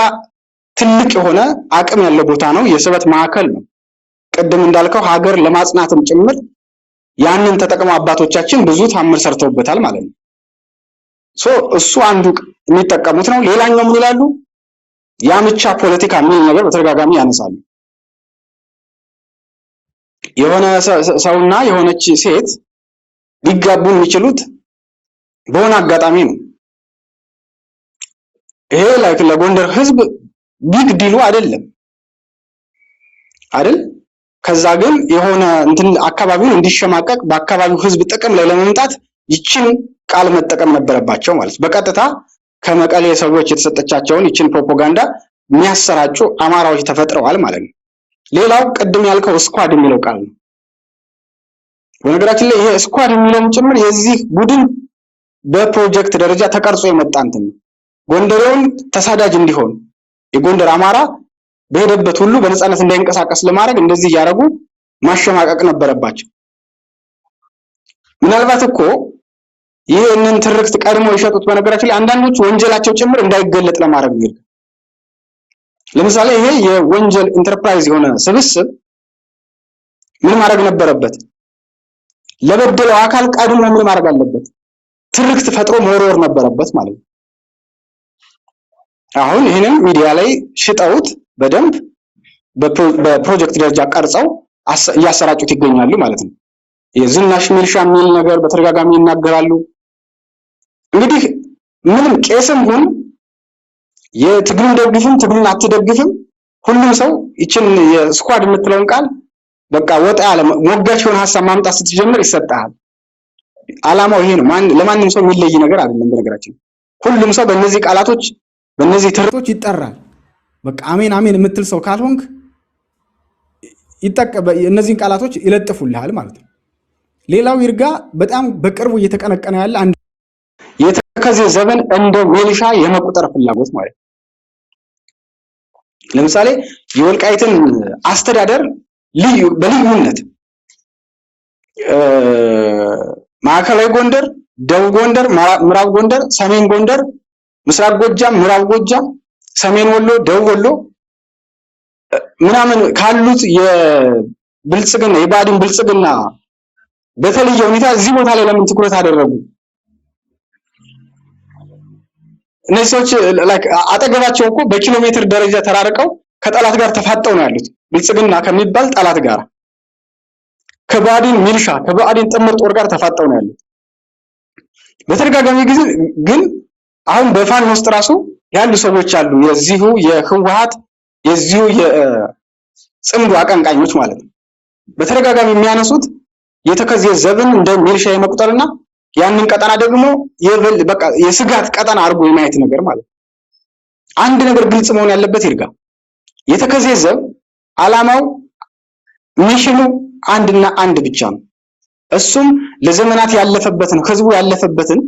ትልቅ የሆነ አቅም ያለው ቦታ ነው። የስበት ማዕከል ነው። ቅድም እንዳልከው ሀገር ለማጽናትም ጭምር ያንን ተጠቅመው አባቶቻችን ብዙ ታምር ሰርተውበታል ማለት ነው። እሱ አንዱ የሚጠቀሙት ነው። ሌላኛው ምን ይላሉ? የአምቻ ፖለቲካ የሚል ነገር በተደጋጋሚ ያነሳሉ። የሆነ ሰውና የሆነች ሴት ሊጋቡ የሚችሉት በሆነ አጋጣሚ ነው። ይሄ ለጎንደር ህዝብ ቢግ ዲሉ አይደለም አይደል? ከዛ ግን የሆነ እንትን አካባቢውን እንዲሸማቀቅ በአካባቢው ህዝብ ጥቅም ላይ ለመምጣት ይችን ቃል መጠቀም ነበረባቸው ማለት። በቀጥታ ከመቀሌ ሰዎች የተሰጠቻቸውን ይችን ፕሮፓጋንዳ የሚያሰራጩ አማራዎች ተፈጥረዋል ማለት ነው። ሌላው ቅድም ያልከው ስኳድ የሚለው ቃል ነው። በነገራችን ላይ ይሄ ስኳድ የሚለው ጭምር የዚህ ቡድን በፕሮጀክት ደረጃ ተቀርጾ የመጣ እንትን ነው። ጎንደሬውን ተሳዳጅ እንዲሆን የጎንደር አማራ በሄደበት ሁሉ በነፃነት እንዳይንቀሳቀስ ለማድረግ እንደዚህ እያደረጉ ማሸማቀቅ ነበረባቸው። ምናልባት እኮ ይህንን ትርክት ቀድሞ የሸጡት በነገራችን ላይ አንዳንዶቹ ወንጀላቸው ጭምር እንዳይገለጥ ለማድረግ ነው። ለምሳሌ ይሄ የወንጀል ኢንተርፕራይዝ የሆነ ስብስብ ምን ማድረግ ነበረበት? ለበደለው አካል ቀድሞ ምን ማድረግ አለበት? ትርክት ፈጥሮ መወርወር ነበረበት ማለት ነው። አሁን ይህንን ሚዲያ ላይ ሽጠውት በደንብ በፕሮጀክት ደረጃ ቀርጸው እያሰራጩት ይገኛሉ ማለት ነው። የዝናሽ ሚልሻ የሚል ነገር በተደጋጋሚ ይናገራሉ። እንግዲህ ምንም ቄስም ሁን የትግሉን ደግፍም ትግሉን አትደግፍም ሁሉም ሰው ይችን የስኳድ የምትለውን ቃል በቃ ወጣ ያለ ሞጋች የሆነ ሀሳብ ማምጣት ስትጀምር ይሰጣል። አላማው ይሄ ነው። ለማንም ሰው የሚለይ ነገር አይደለም። በነገራችን ሁሉም ሰው በእነዚህ ቃላቶች በእነዚህ ትርክቶች ይጠራል። በቃ አሜን አሜን የምትል ሰው ካልሆንክ እነዚህን ቃላቶች ይለጥፉልሃል ማለት ነው። ሌላው ይርጋ በጣም በቅርቡ እየተቀነቀነ ያለ አንድ የተከዜ ዘመን እንደ ሚሊሻ የመቁጠር ፍላጎት ማለት ነው። ለምሳሌ የወልቃይትን አስተዳደር በልዩነት ማዕከላዊ ጎንደር፣ ደቡብ ጎንደር፣ ምዕራብ ጎንደር፣ ሰሜን ጎንደር፣ ምስራቅ ጎጃም፣ ምዕራብ ጎጃም፣ ሰሜን ወሎ፣ ደቡብ ወሎ ምናምን ካሉት የብልጽግና የባዲን ብልጽግና በተለየ ሁኔታ እዚህ ቦታ ላይ ለምን ትኩረት አደረጉ? እነዚህ ሰዎች አጠገባቸው እኮ በኪሎ ሜትር ደረጃ ተራርቀው ከጠላት ጋር ተፋጠው ነው ያሉት። ብልጽግና ከሚባል ጠላት ጋር ከባዲን ሚሊሻ ከባዲን ጥምር ጦር ጋር ተፋጠው ነው ያሉት። በተደጋጋሚ ጊዜ ግን አሁን በፋኖ ውስጥ ራሱ ያሉ ሰዎች አሉ፣ የዚሁ የህወሓት የዚሁ የጽምዱ አቀንቃኞች ማለት ነው። በተደጋጋሚ የሚያነሱት የተከዜ ዘብን እንደ ሚሊሻ የመቁጠርና ያንን ቀጠና ደግሞ በቃ የስጋት ቀጠና አድርጎ የማየት ነገር ማለት ነው። አንድ ነገር ግልጽ መሆን ያለበት ይርጋ፣ የተከዜ ዘብ ዓላማው ሚሽኑ አንድና አንድ ብቻ ነው። እሱም ለዘመናት ያለፈበትን ህዝቡ ያለፈበትን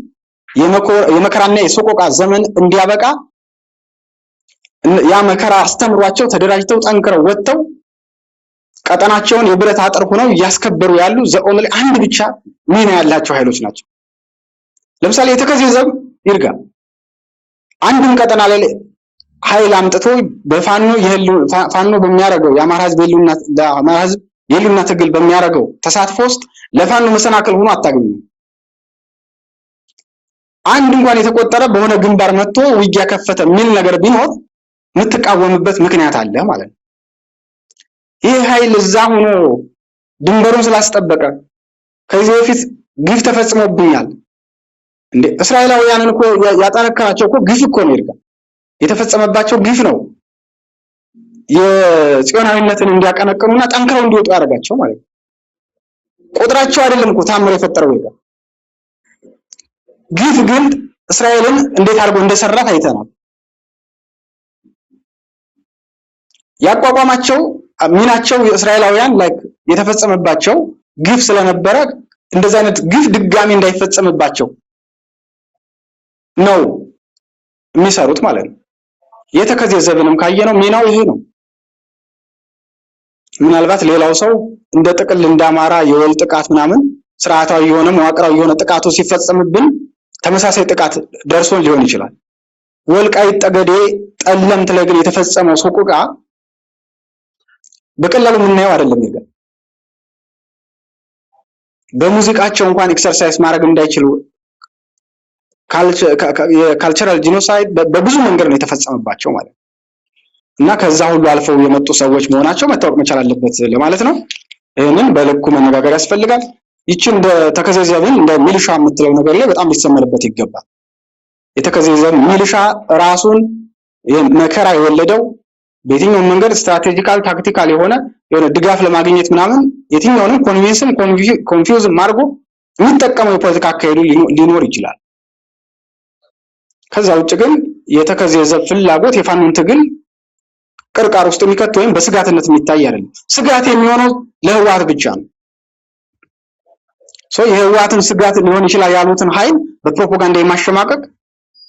የመከራና የሰቆቃ ዘመን እንዲያበቃ ያ መከራ አስተምሯቸው ተደራጅተው ጠንክረው ወጥተው ቀጠናቸውን የብረት አጥር ሆነው እያስከበሩ ያሉ ዘኦንሊ አንድ ብቻ ሚና ያላቸው ኃይሎች ናቸው። ለምሳሌ የተከዜ ዘብ ይርጋ አንድን ቀጠና ላይ ኃይል አምጥቶ በፋኖ ፋኖ በሚያደርገው የአማራ ህዝብ የህልውና ትግል በሚያደርገው ተሳትፎ ውስጥ ለፋኖ መሰናክል ሆኖ አታገኙም። አንድ እንኳን የተቆጠረ በሆነ ግንባር መጥቶ ውጊያ ከፈተ የሚል ነገር ቢኖር የምትቃወምበት ምክንያት አለ ማለት ነው። ይህ ኃይል እዛ ሆኖ ድንበሩን ስላስጠበቀ ከዚህ በፊት ግፍ ተፈጽሞብኛል እንደ እስራኤላውያንን እኮ ያጠነከራቸው እኮ ግፍ እኮ ነው ይርጋ የተፈጸመባቸው ግፍ ነው የጽዮናዊነትን እንዲያቀነቅኑና ጠንክረው እንዲወጡ ያደርጋቸው ማለት ነው። ቁጥራቸው አይደለም እኮ ታምር የፈጠረው ይርጋ ግፍ ግን እስራኤልን እንዴት አድርጎ እንደሰራት አይተናል። ያቋቋማቸው ሚናቸው የእስራኤላውያን ላይክ የተፈጸመባቸው ግፍ ስለነበረ እንደዚህ አይነት ግፍ ድጋሚ እንዳይፈጸምባቸው ነው የሚሰሩት ማለት ነው። የተከዜ ዘብንም ካየነው ሚናው ይሄ ነው። ምናልባት ሌላው ሰው እንደ ጥቅል እንዳማራ የወል ጥቃት ምናምን ስርዓታዊ የሆነ መዋቅራዊ የሆነ ጥቃቱ ሲፈጸምብን ተመሳሳይ ጥቃት ደርሶን ሊሆን ይችላል። ወልቃይት ጠገዴ ጠለምት ላይ ግን የተፈጸመው ሰቆቃ በቀላሉ የምናየው አይደለም። ይገርም በሙዚቃቸው እንኳን ኤክሰርሳይዝ ማድረግ እንዳይችሉ የካልቸራል ጂኖሳይድ በብዙ መንገድ ነው የተፈጸመባቸው ማለት ነው። እና ከዛ ሁሉ አልፈው የመጡ ሰዎች መሆናቸው መታወቅ መቻል አለበት ለማለት ነው። ይሄንን በልኩ መነጋገር ያስፈልጋል። ይቺ እንደ ተከዘዘብን እንደ ሚሊሻ የምትለው ነገር ላይ በጣም ሊሰመርበት ይገባል። የተከዘዘብ ሚሊሻ ራሱን መከራ የወለደው በየትኛውም መንገድ ስትራቴጂካል ታክቲካል የሆነ ድጋፍ ለማግኘት ምናምን የትኛውንም ኮንቪንስም ኮንፊውዝ ማርጎ የሚጠቀመው የፖለቲካ አካሄዱ ሊኖር ይችላል። ከዛ ውጭ ግን የተከዘዘብ ፍላጎት የፋኖን ትግል ቅርቃር ውስጥ የሚከት ወይም በስጋትነት የሚታይ አይደለም። ስጋት የሚሆነው ለህወሓት ብቻ ነው። የህወሓትን ስጋት ሊሆን ይችላል ያሉትን ኃይል በፕሮፓጋንዳ የማሸማቀቅ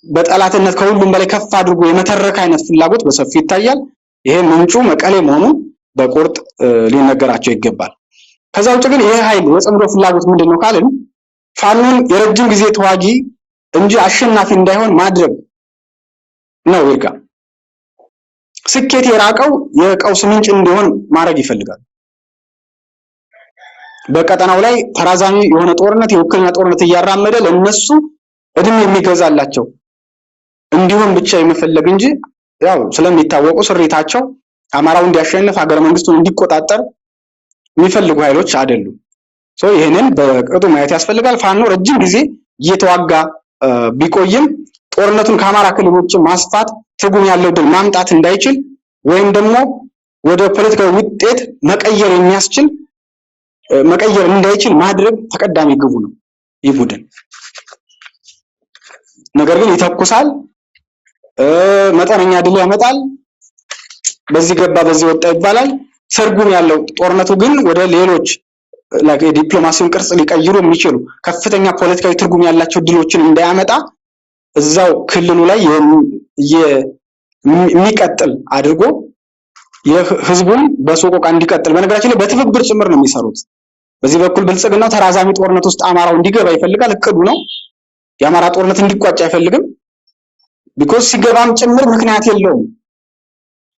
በጠላትነት ከሁሉም በላይ ከፍ አድርጎ የመተረክ አይነት ፍላጎት በሰፊው ይታያል። ይሄ ምንጩ መቀሌ መሆኑን በቁርጥ ሊነገራቸው ይገባል። ከዛ ውጭ ግን ይሄ ኃይል የጽምዶ ፍላጎት ምንድነው ካልን ፋኖን የረጅም ጊዜ ተዋጊ እንጂ አሸናፊ እንዳይሆን ማድረግ ነው። ይርጋ ስኬት የራቀው የቀውስ ምንጭ እንዲሆን ማድረግ ይፈልጋል። በቀጠናው ላይ ተራዛሚ የሆነ ጦርነት የውክልና ጦርነት እያራመደ ለነሱ እድሜ የሚገዛላቸው እንዲሁም ብቻ የመፈለግ እንጂ ያው ስለሚታወቁ ስሪታቸው አማራው እንዲያሸንፍ ሀገረ መንግስቱን እንዲቆጣጠር የሚፈልጉ ኃይሎች አይደሉም። ይሄንን በቅጡ ማየት ያስፈልጋል። ፋኖ ረጅም ጊዜ እየተዋጋ ቢቆይም ጦርነቱን ከአማራ ክልሎች ማስፋት ትርጉም ያለው ድል ማምጣት እንዳይችል ወይም ደግሞ ወደ ፖለቲካዊ ውጤት መቀየር እንዳይችል ማድረግ ተቀዳሚ ግቡ ነው ይህ ቡድን። ነገር ግን ይተኩሳል፣ መጠነኛ ድል ያመጣል፣ በዚህ ገባ በዚህ ወጣ ይባላል። ትርጉም ያለው ጦርነቱ ግን ወደ ሌሎች የዲፕሎማሲውን ቅርጽ ሊቀይሩ የሚችሉ ከፍተኛ ፖለቲካዊ ትርጉም ያላቸው ድሎችን እንዳያመጣ እዛው ክልሉ ላይ የሚቀጥል አድርጎ የህዝቡን በሰቆቃ እንዲቀጥል በነገራችን ላይ በትብብር ጭምር ነው የሚሰሩት። በዚህ በኩል ብልጽግናው ተራዛሚ ጦርነት ውስጥ አማራው እንዲገባ ይፈልጋል፣ እቅዱ ነው። የአማራ ጦርነት እንዲቋጭ አይፈልግም። ቢኮዝ ሲገባም ጭምር ምክንያት የለውም።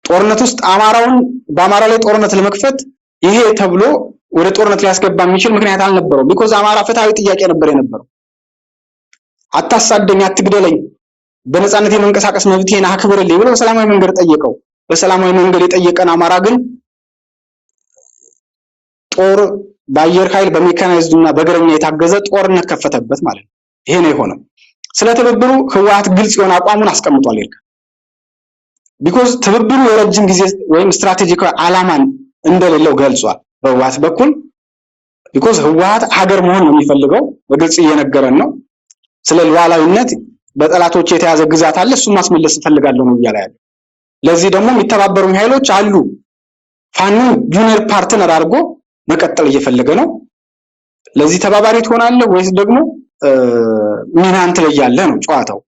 ጦርነት ውስጥ በአማራ ላይ ጦርነት ለመክፈት ይሄ ተብሎ ወደ ጦርነት ሊያስገባ የሚችል ምክንያት አልነበረውም። ቢኮዝ አማራ ፍትሃዊ ጥያቄ ነበር የነበረው። አታሳደኝ፣ አትግደለኝ፣ በነፃነት የመንቀሳቀስ መብቴን አክብርልኝ ብሎ በሰላማዊ መንገድ ጠየቀው። በሰላማዊ መንገድ የጠየቀን አማራ ግን ጦር በአየር ኃይል በሜካናይዝድ እና በእግረኛ የታገዘ ጦርነት ከፈተበት ማለት ነው። ይሄ ነው የሆነው። ስለ ትብብሩ ህወሓት ግልጽ የሆነ አቋሙን አስቀምጧል። ቢኮዝ ትብብሩ የረጅም ጊዜ ወይም ስትራቴጂካዊ ዓላማን እንደሌለው ገልጿል በህወሓት በኩል። ቢኮዝ ህወሓት ሀገር መሆን ነው የሚፈልገው፣ በግልጽ እየነገረን ነው። ስለ ሉዓላዊነት በጠላቶች የተያዘ ግዛት አለ፣ እሱን ማስመለስ እፈልጋለሁ ነው እያለ ያለው። ለዚህ ደግሞ የሚተባበሩኝ ኃይሎች አሉ። ፋኖን ጁኒየር ፓርትነር አድርጎ መቀጠል እየፈለገ ነው። ለዚህ ተባባሪ ትሆናለህ ወይስ ደግሞ ሚናን ትለያለህ ነው ጨዋታው።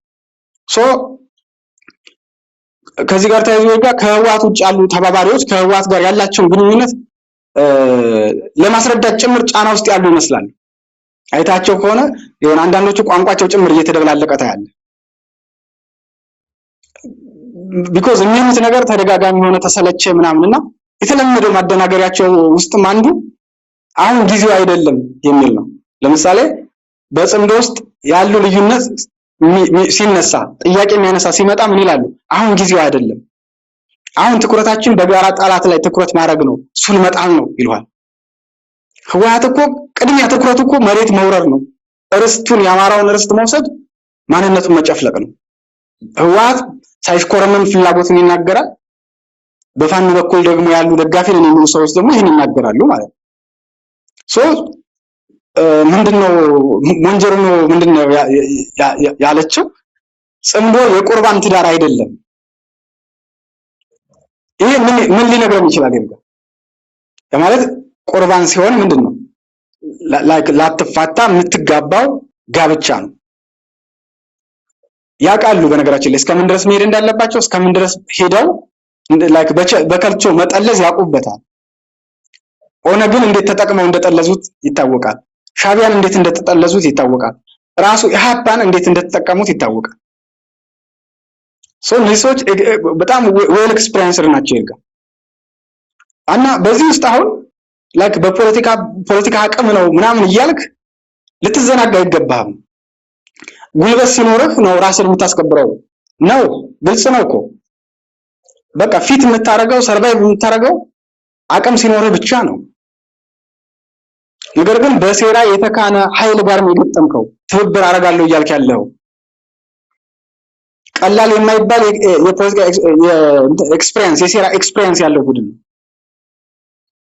ከዚህ ጋር ተያይዞ ከህወሓት ውጭ ያሉ ተባባሪዎች ከህወሓት ጋር ያላቸውን ግንኙነት ለማስረዳት ጭምር ጫና ውስጥ ያሉ ይመስላል። አይታቸው ከሆነ የሆነ አንዳንዶቹ ቋንቋቸው ጭምር እየተደበላለቀ ታያለ። ቢኮዝ የሚሉት ነገር ተደጋጋሚ የሆነ ተሰለቸ ምናምንና የተለመደው ማደናገሪያቸው ውስጥም አንዱ አሁን ጊዜው አይደለም የሚል ነው። ለምሳሌ በጽምዶ ውስጥ ያሉ ልዩነት ሲነሳ ጥያቄ የሚያነሳ ሲመጣ ምን ይላሉ? አሁን ጊዜው አይደለም፣ አሁን ትኩረታችን በጋራ ጠላት ላይ ትኩረት ማድረግ ነው፣ እሱን መጣል ነው ይሏል። ህወሓት እኮ ቅድሚያ ትኩረቱ እኮ መሬት መውረር ነው፣ ርስቱን የአማራውን ርስት መውሰድ ማንነቱን መጨፍለቅ ነው። ህወሓት ሳይሽኮረመም ፍላጎቱን ይናገራል። በፋኖ በኩል ደግሞ ያሉ ደጋፊ ነን የሚሉ ሰዎች ደግሞ ይህን ይናገራሉ ማለት ነው። ሶ ምንድነው ሞንጀርኖ ምንድነው ያለችው? ጽምዶ የቁርባን ትዳር አይደለም። ይሄ ምን ሊነግረን ይችላል? ማለት ቁርባን ሲሆን ምንድነው ላትፋታ የምትጋባው ጋብቻ ነው። ያውቃሉ። በነገራችን ላይ እስከምን ድረስ መሄድ እንዳለባቸው እስከምን ድረስ ሄደው በከልቾ መጠለዝ ያውቁበታል። ኦነግን እንዴት ተጠቅመው እንደጠለዙት ይታወቃል። ሻቢያን እንዴት እንደተጠለዙት ይታወቃል። ራሱ ኢህአፓን እንዴት እንደተጠቀሙት ይታወቃል። እነዚህ ሰዎች በጣም ዌል ኤክስፒሪየንስድ ናቸው ይልጋ እና በዚህ ውስጥ አሁን በፖለቲካ አቅም ነው ምናምን እያልክ ልትዘናጋ አይገባህም። ጉልበት ሲኖርህ ነው ራስን የምታስከብረው ነው። ግልጽ ነው እኮ በቃ ፊት የምታረገው ሰርቫይቭ የምታረገው አቅም ሲኖርህ ብቻ ነው። ነገር ግን በሴራ የተካነ ኃይል ጋር ነው የገጠምከው። ትብብር አረጋለሁ እያልክ ያለው ቀላል የማይባል የፖለቲካ ኤክስፒሪየንስ የሴራ ኤክስፒሪየንስ ያለው ቡድን ነው።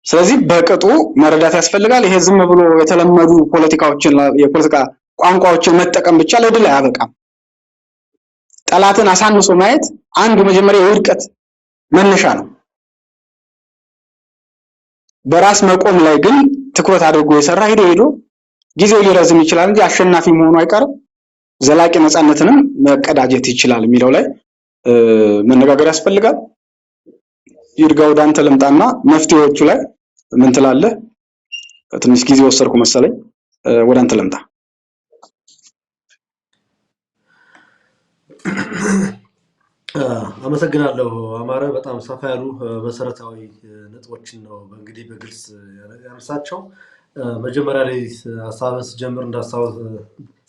ስለዚህ በቅጡ መረዳት ያስፈልጋል። ይሄ ዝም ብሎ የተለመዱ ፖለቲካዎችን የፖለቲካ ቋንቋዎችን መጠቀም ብቻ ለድል አያበቃም። ጠላትን አሳንሶ ማየት አንዱ መጀመሪያ የውድቀት መነሻ ነው። በራስ መቆም ላይ ግን ትኩረት አድርጎ የሰራ ሄዶ ጊዜው ሊረዝም ይችላል እንጂ አሸናፊ መሆኑ አይቀርም። ዘላቂ ነፃነትንም መቀዳጀት ይችላል የሚለው ላይ መነጋገር ያስፈልጋል። ይርጋው ዳንተ ለምጣና መፍትሄዎቹ ላይ ምን ትላለህ? ትንሽ ጊዜ ወሰድኩ መሰለኝ። ወደ አንተ ለምጣ። አመሰግናለሁ አማረ። በጣም ሰፋ ያሉ መሰረታዊ ነጥቦችን ነው እንግዲህ በግልጽ ያነሳቸው። መጀመሪያ ላይ ሀሳብን ስጀምር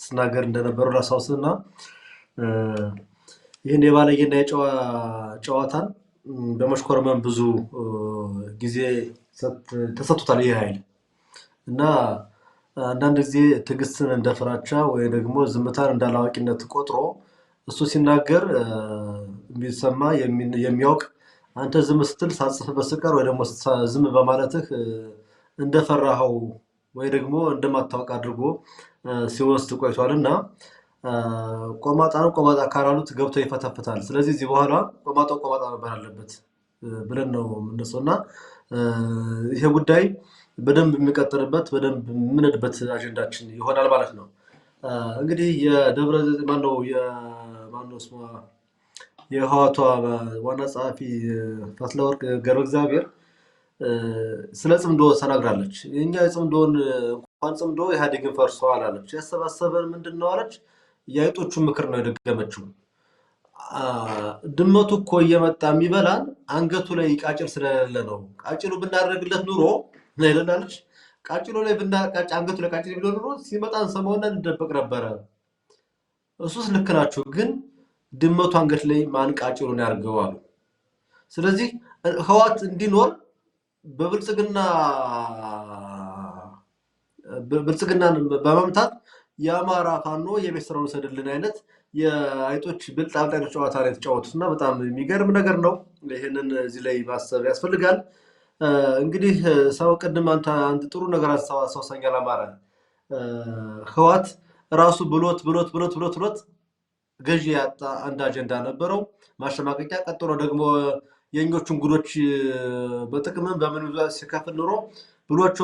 ስናገር እንደነበረው ላስታውስና ይህን የባለጌና ጨዋታን በመሽኮርመም ብዙ ጊዜ ተሰጥቶታል ይህ ኃይል እና አንዳንድ ጊዜ ትዕግስትን እንደ ፍራቻ ወይ ደግሞ ዝምታን እንደ አላዋቂነት ቆጥሮ እሱ ሲናገር የሚሰማ የሚያውቅ አንተ ዝም ስትል ሳጽፍ በስቀር ወይ ደግሞ ዝም በማለትህ እንደፈራኸው ወይ ደግሞ እንደማታውቅ አድርጎ ሲወስድ ቆይቷልና ቆማጣ ካላሉት ገብቶ ይፈተፍታል። ስለዚህ እዚህ በኋላ ቆማጣ መባል አለበት ብለን ነው የምንነሳውና ይሄ ጉዳይ በደንብ የሚቀጥልበት በደንብ የምንሄድበት አጀንዳችን ይሆናል ማለት ነው። እንግዲህ የደብረ ማነው የህወሓቷ ዋና ጸሐፊ ፈትለወርቅ ገብረ እግዚአብሔር ስለ ጽምዶ ተናግራለች። የኛ የጽምዶን እንኳን ጽምዶ ኢህአዴግን ፈርሷል አለች። ያሰባሰበን ምንድነው አለች። የአይጦቹ ምክር ነው የደገመችው። ድመቱ እኮ እየመጣ የሚበላን አንገቱ ላይ ቃጭል ስለሌለ ነው። ቃጭሉ ብናደርግለት ኑሮ አይደላለች። ቃጭሉ ላይ አንገቱ ላይ ቃጭል ቢኖር ኑሮ ሲመጣን ሰሞኑን እንደበቅ ነበረ። እሱስ ልክ ናቸው፣ ግን ድመቱ አንገት ላይ ማን ቃጭሉን ያርገዋል? ስለዚህ ህወሓት እንዲኖር ብልጽግናን በመምታት የአማራ ፋኖ የቤት ስራውን ሰድልን አይነት የአይጦች ብልጣብጣይቶች ጨዋታ ላይ የተጫወቱትና በጣም የሚገርም ነገር ነው። ይሄንን እዚህ ላይ ማሰብ ያስፈልጋል። እንግዲህ ሰው ቅድም አንድ ጥሩ ነገር አስተዋውሰኛል አማራ። ህወሓት ራሱ ብሎት ገዢ ያጣ አንድ አጀንዳ ነበረው ማሸማቀቂያ። ቀጥሎ ደግሞ የኞቹን ጉዶች በጥቅምም በምን ሲከፍል ኑሮ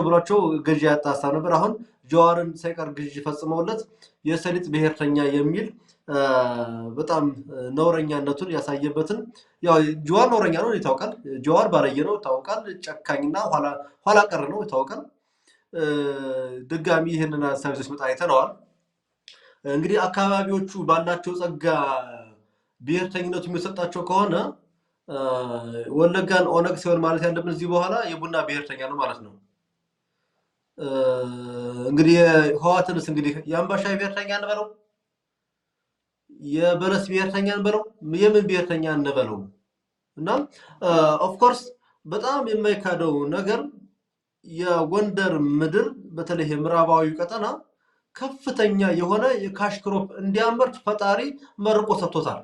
ብሏቸው ገዢ ያጣ ሀሳብ ነበር። አሁን ጀዋርን ሳይቀር ግዢ ፈጽመውለት የሰሊጥ ብሔርተኛ የሚል በጣም ነውረኛነቱን ያሳየበትን ያው ጀዋር ነውረኛ ነው ይታወቃል። ጀዋር ባለየ ነው ይታወቃል። ጨካኝና ኋላ ቀር ነው ይታወቃል። ድጋሚ ይህንን ሀሳብ ይዞ ሲመጣ አይተነዋል። እንግዲህ አካባቢዎቹ ባላቸው ጸጋ ብሔርተኝነቱ የሚሰጣቸው ከሆነ ወለጋን ኦነግ ሲሆን ማለት ያለብን እዚህ በኋላ የቡና ብሔርተኛ ነው ማለት ነው። እንግዲህ ህወሓትንስ እንግዲህ የአምባሻ ብሔርተኛ እንበለው፣ የበለስ ብሔርተኛ እንበለው፣ የምን ብሔርተኛ እንበለው እና ኦፍኮርስ በጣም የማይካደው ነገር የጎንደር ምድር በተለይ ምዕራባዊ ቀጠና ከፍተኛ የሆነ የካሽ ክሮፕ እንዲያመርት ፈጣሪ መርቆ ሰጥቶታል።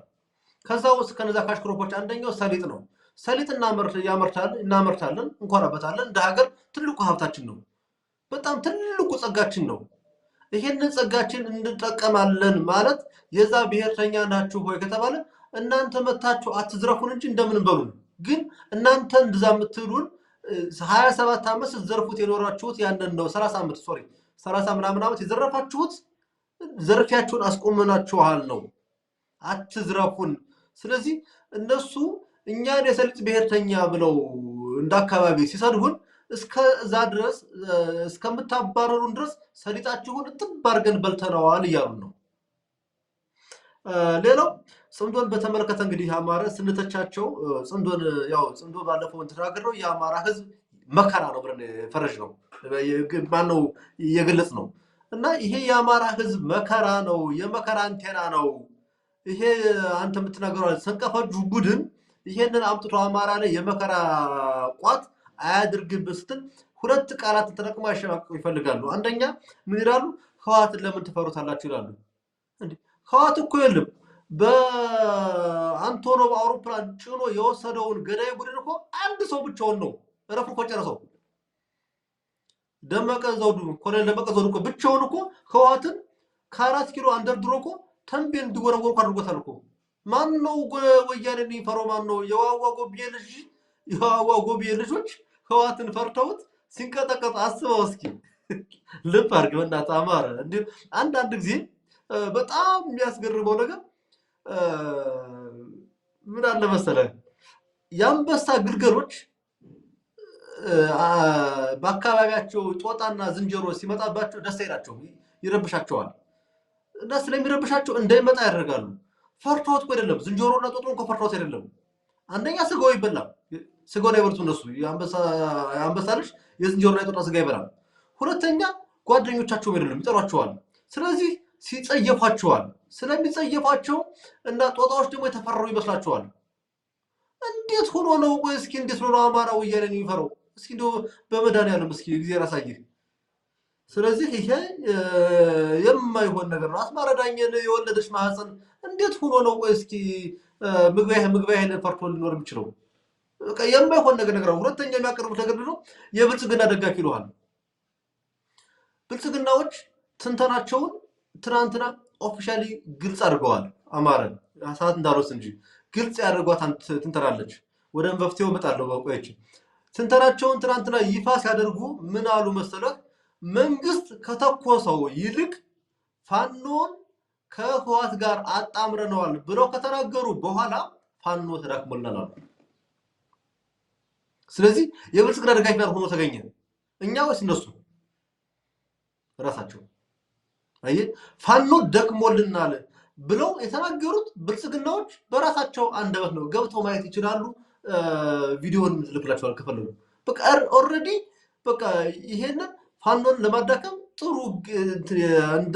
ከዛ ውስጥ ከነዛ ካሽ ክሮፖች አንደኛው ሰሊጥ ነው። ሰሊጥ እናመርታለን፣ እንኮራበታለን። እንደ ሀገር ትልቁ ሀብታችን ነው። በጣም ትልቁ ጸጋችን ነው። ይሄንን ጸጋችን እንጠቀማለን ማለት የዛ ብሔርተኛ ናችሁ ሆይ ከተባለ እናንተ መታችሁ አትዝረፉን እንጂ እንደምን በሉን። ግን እናንተ እንደዛ የምትሉን 27 ዓመት ስትዘርፉት የኖራችሁት ያንን ነው። 30 ምናምን ዓመት የዘረፋችሁት ዘርፊያችሁን አስቆመናችኋል ነው። አትዝረፉን። ስለዚህ እነሱ እኛን የሰሊጥ ብሔርተኛ ብለው እንደ አካባቢ ሲሰድቡን እስከዛ ድረስ እስከምታባረሩን ድረስ ሰሊጣችሁን ጥብ አድርገን በልተነዋል እያሉ ነው። ሌላው ጽምዶን በተመለከተ እንግዲህ አማራ ስንተቻቸው ጽምዶ ባለፈው ተናገረው የአማራ ህዝብ መከራ ነው ብለን ፈረጅ ነው ማነው የገለጽ ነው። እና ይሄ የአማራ ህዝብ መከራ ነው፣ የመከራ አንቴና ነው። ይሄ አንተ የምትናገረው ሰንቀፈጁ ቡድን ይሄንን አምጥቶ አማራ ላይ የመከራ ቋት አያድርግብህ ስትል ሁለት ቃላትን ተጠቅመው ያሸማቅቁ ይፈልጋሉ። አንደኛ ምን ይላሉ? ህወሓትን ለምን ትፈሩታላችሁ ይላሉ። እንዴ ህወሓት እኮ የለም በአንቶኖቭ አውሮፕላን ጭኖ የወሰደውን ገዳይ ቡድን እኮ አንድ ሰው ብቻውን ነው ረፍ እኮ ጨረሰው። ኮሎኔል ደመቀ ዘውዱ እኮ ብቻውን እኮ ህወሓትን ከ4 ኪሎ አንደርድሮ እኮ ተንቤን እንዲወረወር አድርጎታል እኮ። ማን ነው ወያኔን የሚፈራው? ማን ነው? የዋዋ ጎብዬ ልጆች ህወሓትን ፈርተውት ሲንቀጠቀጥ አስበው እስኪ። ልብ አድርግ በእናትህ አማረ። እንዴ አንዳንድ ጊዜ በጣም የሚያስገርመው ነገር ምን አለ መሰለህ፣ የአንበሳ ግልገሎች በአካባቢያቸው ጦጣና ዝንጀሮ ሲመጣባቸው ደስ አይላቸውም፣ ይረብሻቸዋል። እና ስለሚረብሻቸው እንዳይመጣ ያደርጋሉ። ፈርተውት እኮ አይደለም። ዝንጀሮና ጦጣን እኮ ፈርተውት አይደለም። አንደኛ ስጋው ይበላል፣ ስጋውን አይበሉት እነሱ። የአንበሳ ልጅ የዝንጀሮና የጦጣ ስጋ ይበላል። ሁለተኛ ጓደኞቻቸውም አይደለም፣ ይጠሏቸዋል። ስለዚህ ሲጸየፏቸዋል። ስለሚጸየፏቸው እና ጦጣዎች ደግሞ የተፈረሩ ይመስላቸዋል። እንዴት ሆኖ ነው? ቆይ እስኪ እንዴት ሆኖ አማራ ወያኔን የሚፈራው? እስኪ እንደው በመድኃኒዓለም እስኪ እግዚአብሔር ያሳይህ። ስለዚህ ይሄ የማይሆን ነገር ነው። አስማራ ዳኘን የወለደች ማህፀን እንዴት ሆኖ ነው? ቆይ እስኪ ምግባይ ኃይልን ፈርቶ ሊኖር የሚችለው? በቃ የማይሆን ነገር ነው። ሁለተኛ የሚያቀርቡት ነገር ነው የብልጽግና ደጋፊ ይለዋል። ብልጽግናዎች ትንተናቸውን ትናንትና ኦፊሻሊ ግልጽ አድርገዋል። አማራን ሰዓት እንዳልወስ እንጂ ግልጽ ያደርጓት ትንተናለች። ወደ መፍትሄው እመጣለሁ በቆየች። ትንተናቸውን ትናንትና ይፋ ሲያደርጉ ምን አሉ መሰለህ? መንግስት ከተኮሰው ይልቅ ፋኖን ከህወሓት ጋር አጣምረነዋል ብለው ከተናገሩ በኋላ ፋኖ ተዳክሞልናል አሉ። ስለዚህ የብልጽግና ደጋፊ ሆኖ ተገኘ። እኛ ወይስ እነሱ ራሳቸው? አየህ ፋኖ ደክሞልናል ብለው የተናገሩት ብልጽግናዎች በራሳቸው አንደበት ነው። ገብተው ማየት ይችላሉ። ቪዲዮውን ልክላቸዋል ከፈለጉ። በቃ ኦልሬዲ በቃ ይሄንን ፋኖን ለማዳከም ጥሩ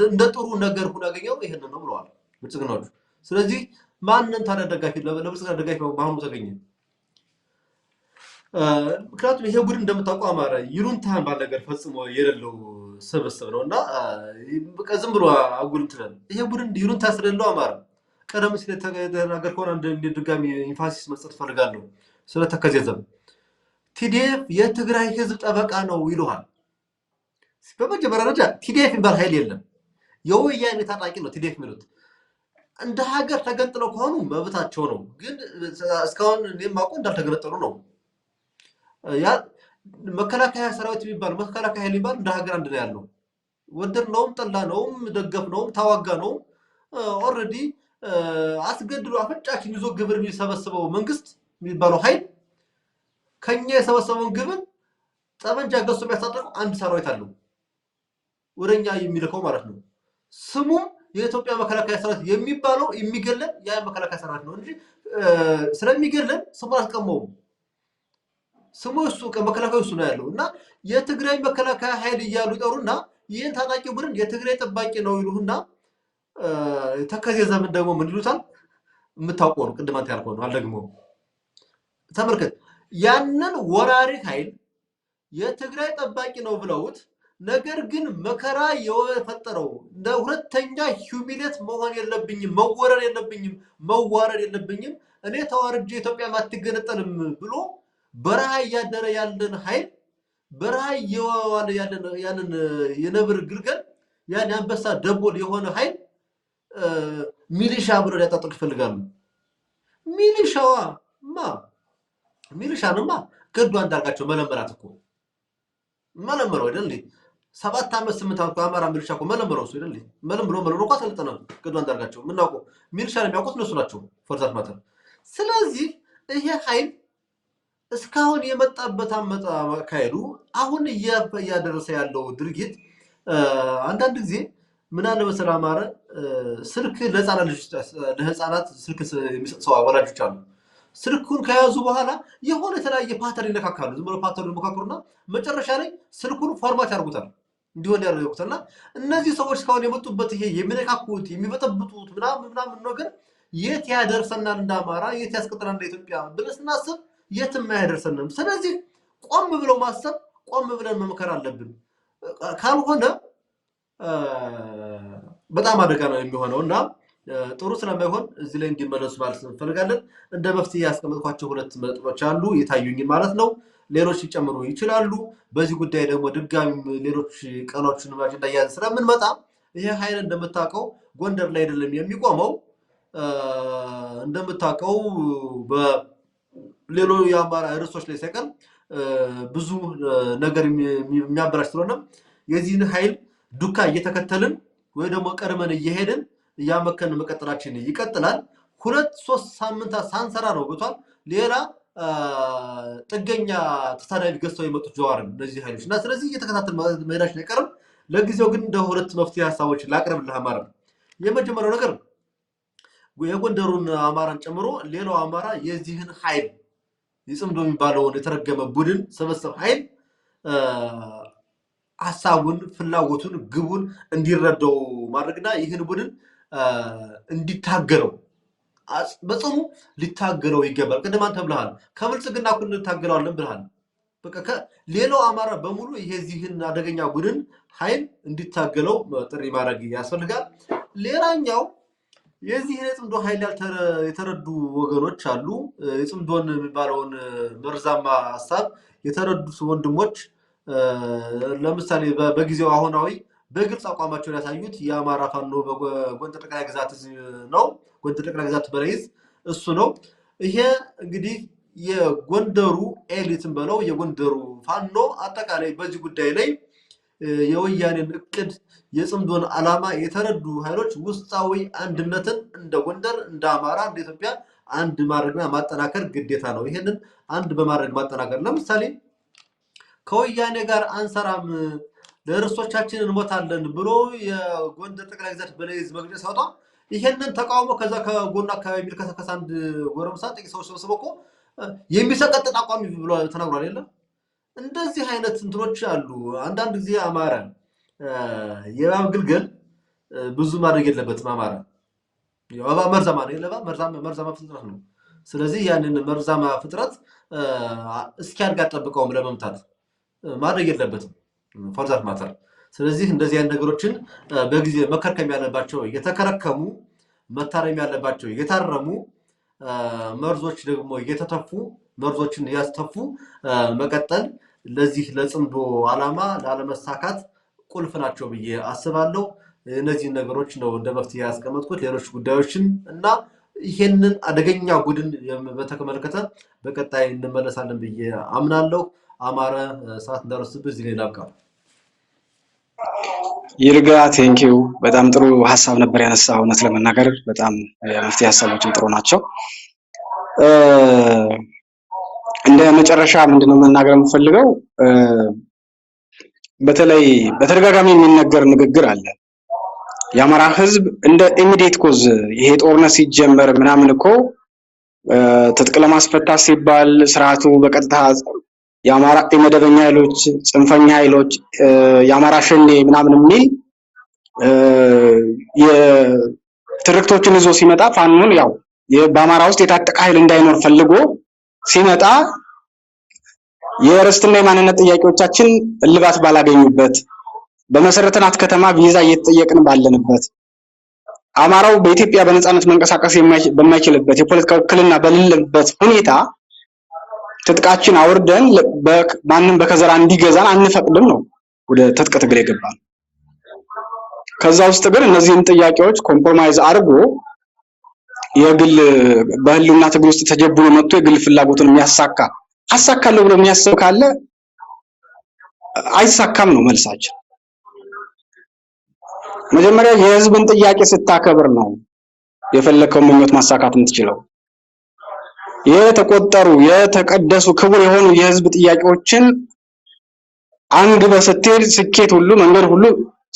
እንደ ጥሩ ነገር ሆኖ ያገኘው ይሄንን ነው ብለዋል ብልጽግናዎቹ። ስለዚህ ማንን ታዲያ ደጋፊ ለብልጽግና ደጋፊ ማሆኑ ተገኘ? ምክንያቱም ይሄ ቡድን እንደምታውቀው አማራ ይሉንታን ባለ ነገር ፈጽሞ የሌለው ስብስብ ነው እና በቃ ዝም ብሎ አጉል እንትላል። ይሄ ቡድን ይሉንታ ስለሌለው አማራ ቀደም ሲል የተናገርከውን አንድ ድጋሚ ኢንፋሲስ መስጠት ፈልጋለሁ። ስለተከዘዘም ቲዲኤፍ የትግራይ ህዝብ ጠበቃ ነው ይሉሃል። በመጀመሪያ ደረጃ ቲዲኤፍ የሚባል ኃይል የለም። የወያኔ ታጣቂ ነው ቲዲኤፍ የሚሉት። እንደ ሀገር ተገንጥለው ከሆኑ መብታቸው ነው። ግን እስካሁን የማውቀው እንዳልተገነጠሉ ነው። ያ መከላከያ ሰራዊት የሚባል መከላከያ ኃይል የሚባል እንደ ሀገር አንድ ነው ያለው። ወደድነውም ጠላነውም ደገፍነውም ታዋጋነውም ኦልሬዲ አስገድሎ አፈጫችን ይዞ ግብር የሚሰበስበው መንግስት የሚባለው ኃይል ከኛ የሰበሰበውን ግብር ጠመንጃ ገዝቶ የሚያስታጥቀው አንድ ሰራዊት አለው ወደኛ የሚልከው ማለት ነው። ስሙም የኢትዮጵያ መከላከያ ሰራዊት የሚባለው የሚገለን ያ መከላከያ ሰራዊት ነው እንጂ ስለሚገለን ስሙን አስቀመውም። ስሙ እሱ ከመከላከያ እሱ ነው ያለው እና የትግራይ መከላከያ ኃይል እያሉ ይጠሩና ይህን ታጣቂ ቡድን የትግራይ ጠባቂ ነው ይሉና ተከዜ ዘመን ደግሞ ምን ይሉታል? የምታውቀው ነው። ቅድም አንተ ያልከው ነው አልደግመውም። ተመልከት። ያንን ወራሪ ኃይል የትግራይ ጠባቂ ነው ብለውት ነገር ግን መከራ የፈጠረው ለሁለተኛ ሂዩሚሌት መሆን የለብኝም መዋረድ የለብኝም እኔ ተዋርጄ ኢትዮጵያ ማትገነጠልም ብሎ በረሃ ያደረ ያለን ኃይል በረሃ የዋለ ያለን የነብር ግልገል ያን አንበሳ ደቦል የሆነ ኃይል ሚሊሻ ብሎ ሊያጣጥቅ ይፈልጋሉ። ሚሊሻንማ ገዱ አንዳርጋቸው መለመራት እኮ መለመረው አይደል? 7 ዓመት 8 ዓመት አማራ ሚሊሻ እኮ መለመረው እሱ አይደል? መለምሮ እኮ አሰልጥነው ገዱ አንዳርጋቸው ምናውቁ ሚሊሻ የሚያውቁት እነሱ ናቸው ፎርዛት ማተር። ስለዚህ ይሄ ኃይል እስካሁን የመጣበት አካሄዱ አሁን እያደረሰ ያለው ድርጊት አንዳንድ ጊዜ ምን አለ መሰለህ አማረ ስልክ ለህፃናት ስልክ የሚሰጥ ሰው ወላጆች አሉ። ስልኩን ከያዙ በኋላ የሆነ የተለያየ ፓተርን ይነካካሉ። ዝም ብሎ ፓተርን ይሞካክሩና መጨረሻ ላይ ስልኩን ፎርማት ያርጉታል እንዲሆን ያደርጉታልና እነዚህ ሰዎች እስካሁን የመጡበት ይሄ የሚነካኩት የሚበጠብጡት ምናምን ነገር የት ያደርሰናል እንዳማራ የት ያስቀጥላል እንደ ኢትዮጵያ ብለን ስናስብ የትም አያደርሰንም። ስለዚህ ቆም ብለው ማሰብ ቆም ብለን መምከር አለብን። ካልሆነ በጣም አደጋ ነው የሚሆነውና ጥሩ ስለማይሆን እዚህ ላይ እንዲመለሱ ማለት እንፈልጋለን። እንደ መፍትሄ ያስቀመጥኳቸው 2 ነጥቦች አሉ የታዩኝ ማለት ነው። ሌሎች ሊጨምሩ ይችላሉ። በዚህ ጉዳይ ደግሞ ድጋሚ ሌሎች ቀኖችን አጀንዳ ያዝ ስለምንመጣ ይሄ ኃይል እንደምታውቀው ጎንደር ላይ አይደለም የሚቆመው። እንደምታውቀው በሌሎች የአማራ ርዕሶች ላይ ሳይቀር ብዙ ነገር የሚያበላሽ ስለሆነ የዚህን ኃይል ዱካ እየተከተልን ወይ ደግሞ ቀድመን እየሄድን እያመከን መቀጠላችን ይቀጥላል። 2-3 ሳምንታት ሳንሰራ ነው ብቷል። ሌላ ጥገኛ ተሳዳቢ ገዝተው የመጡት ጀዋርን እነዚህ ኃይሎች እና ስለዚህ እየተከታተል መሄዳችን አይቀርም። ለጊዜው ግን እንደ 2 መፍትሄ ሀሳቦች ላቅርብልህ አማራ። የመጀመሪያው ነገር የጎንደሩን አማራን ጨምሮ ሌላው አማራ የዚህን ኃይል ይጽምዶ የሚባለውን የተረገመ ቡድን ሰበሰብ ኃይል ሐሳቡን ፍላጎቱን ግቡን እንዲረዳው ማድረግና ይህን ቡድን እንዲታገለው በጽኑ ሊታገለው ይገባል። ቅድም አንተ ብለሃል ከብልጽግና እኩል እንታገለዋለን ብለሃል። በቃ ሌላው አማራ በሙሉ የዚህን አደገኛ ቡድን ኃይል እንዲታገለው ጥሪ ማድረግ ያስፈልጋል። ሌላኛው የዚህ የጽምዶ ኃይል የተረዱ ወገኖች አሉ። የጽምዶን የሚባለውን መርዛማ ሐሳብ የተረዱ ወንድሞች ለምሳሌ በጊዜው አሁናዊ በግልጽ አቋማቸውን ያሳዩት የአማራ ፋኖ በጎንደር ጠቅላይ ግዛት ነው። ጎንደር ጠቅላይ ግዛት በላይዝ እሱ ነው። ይሄ እንግዲህ የጎንደሩ ኤሊትን በለው የጎንደሩ ፋኖ አጠቃላይ በዚህ ጉዳይ ላይ የወያኔን እቅድ የጽምዶን ዓላማ የተረዱ ኃይሎች ውስጣዊ አንድነትን እንደ ጎንደር እንደ አማራ እንደ ኢትዮጵያ አንድ ማድረግና ማጠናከር ግዴታ ነው። ይሄንን አንድ በማድረግ ማጠናከር ለምሳሌ ከወያኔ ጋር አንሰራም ለርሶቻችን እንሞታለን ብሎ የጎንደር ጠቅላይ ግዛት በላይዝ መግለጫ ሲያወጣ ይሄንን ተቃውሞ ከዛ ከጎን አካባቢ የሚልከሰከስ አንድ ጎረምሳ ጥቂት ሰዎች ሰብስበው እኮ የሚሰቀጥጥ አቋም ብሎ ተናግሯል። የለም እንደዚህ አይነት እንትኖች አሉ። አንዳንድ ጊዜ አማራ የእባብ ግልገል ብዙ ማድረግ የለበትም። አማራ የእባብ መርዛማ ነው። የለባ መርዛማ ፍጥረት ነው። ስለዚህ ያንን መርዛማ ፍጥረት እስኪያድግ አጠብቀውም ለመምታት ማድረግ የለበትም ፎርዛት ማተር። ስለዚህ እንደዚህ አይነት ነገሮችን በጊዜ መከርከም ያለባቸው እየተከረከሙ መታረም ያለባቸው እየታረሙ መርዞች ደግሞ እየተተፉ መርዞችን ያስተፉ መቀጠል ለዚህ ለጽምዶ ዓላማ ላለመሳካት ቁልፍ ናቸው ብዬ አስባለሁ። እነዚህ ነገሮች ነው እንደ መፍትሄ ያስቀመጥኩት። ሌሎች ጉዳዮችን እና ይሄንን አደገኛ ቡድን በተመለከተ በቀጣይ እንመለሳለን ብዬ አምናለሁ። አማረ ሰዓት እንዳረስብህ እዚህ ላይ ላብቃ። ይርጋ ቴንኪው። በጣም ጥሩ ሐሳብ ነበር ያነሳው። እውነት ለመናገር በጣም መፍትሄ ሐሳቦችን ጥሩ ናቸው። እንደ መጨረሻ ምንድነው መናገር የምፈልገው በተለይ በተደጋጋሚ የሚነገር ንግግር አለ። የአማራ ህዝብ እንደ ኢሚዲየት ኮዝ ይሄ ጦርነት ሲጀመር ምናምን እኮ ትጥቅ ለማስፈታት ሲባል ስርዓቱ በቀጥታ የአማራ የመደበኛ ኃይሎች ጽንፈኛ ኃይሎች የአማራ ሸኔ ምናምን የሚል የትርክቶችን ይዞ ሲመጣ ፋኖን ያው በአማራ ውስጥ የታጠቀ ኃይል እንዳይኖር ፈልጎ ሲመጣ የርስትና የማንነት ጥያቄዎቻችን እልባት ባላገኙበት በመሰረተ ልማት ከተማ ቪዛ እየተጠየቅን ባለንበት፣ አማራው በኢትዮጵያ በነፃነት መንቀሳቀስ በማይችልበት፣ የፖለቲካ ውክልና በሌለበት ሁኔታ ትጥቃችን አውርደን ማንም በከዘራ እንዲገዛን አንፈቅድም ነው ወደ ትጥቅ ትግል የገባን። ከዛ ውስጥ ግን እነዚህን ጥያቄዎች ኮምፕሮማይዝ አድርጎ የግል በህልውና ትግል ውስጥ ተጀብሎ መጥቶ የግል ፍላጎቱን የሚያሳካ አሳካለሁ ብሎ የሚያስብ ካለ አይሳካም ነው መልሳችን። መጀመሪያ የህዝብን ጥያቄ ስታከብር ነው የፈለከው ምኞት ማሳካት የምትችለው። የተቆጠሩ የተቀደሱ ክቡር የሆኑ የህዝብ ጥያቄዎችን አንግበህ ስትሄድ ስኬት ሁሉ መንገድ ሁሉ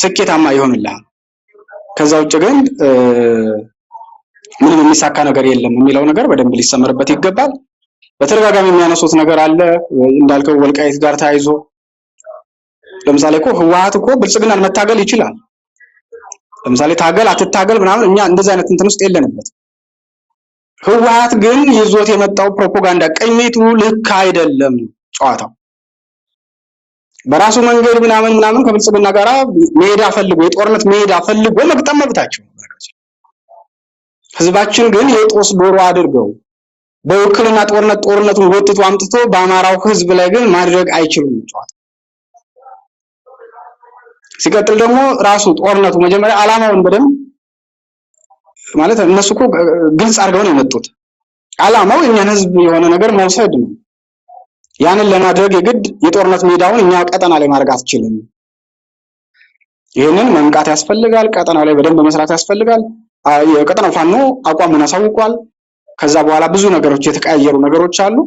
ስኬታማ ይሆንልሃል። ከዛ ውጭ ግን ምንም የሚሳካ ነገር የለም የሚለው ነገር በደንብ ሊሰመርበት ይገባል። በተደጋጋሚ የሚያነሱት ነገር አለ እንዳልከው ወልቃይት ጋር ተያይዞ ለምሳሌ እኮ ህወሓት እኮ ብልጽግናን መታገል ይችላል። ለምሳሌ ታገል አትታገል ምናምን እኛ እንደዚህ አይነት እንትን ውስጥ የለንበት። ህወሓት ግን ይዞት የመጣው ፕሮፓጋንዳ ቅኝቱ ልክ አይደለም። ጨዋታው በራሱ መንገድ ምናምን ከብልጽግና ጋራ ሜዳ ፈልጎ የጦርነት ሜዳ ፈልጎ መግጠም መብታቸው። ህዝባችን ግን የጦስ ዶሮ አድርገው በውክልና ጦርነቱን ወጥቶ አምጥቶ በአማራው ህዝብ ላይ ግን ማድረግ አይችሉም። ጨዋታ ሲቀጥል ደግሞ ራሱ ጦርነቱ መጀመሪያ ዓላማውን በደንብ ማለት እነሱ እኮ ግልጽ አድርገው ነው የመጡት። ዓላማው የኛን ህዝብ የሆነ ነገር መውሰድ ነው። ያንን ለማድረግ የግድ የጦርነት ሜዳውን እኛ ቀጠና ላይ ማድረግ አትችልም። ይሄንን መንቃት ያስፈልጋል። ቀጠናው ላይ በደንብ መስራት ያስፈልጋል። የቀጠናው ፋኖ አቋሙን አሳውቋል። ከዛ በኋላ ብዙ ነገሮች የተቀያየሩ ነገሮች አሉ።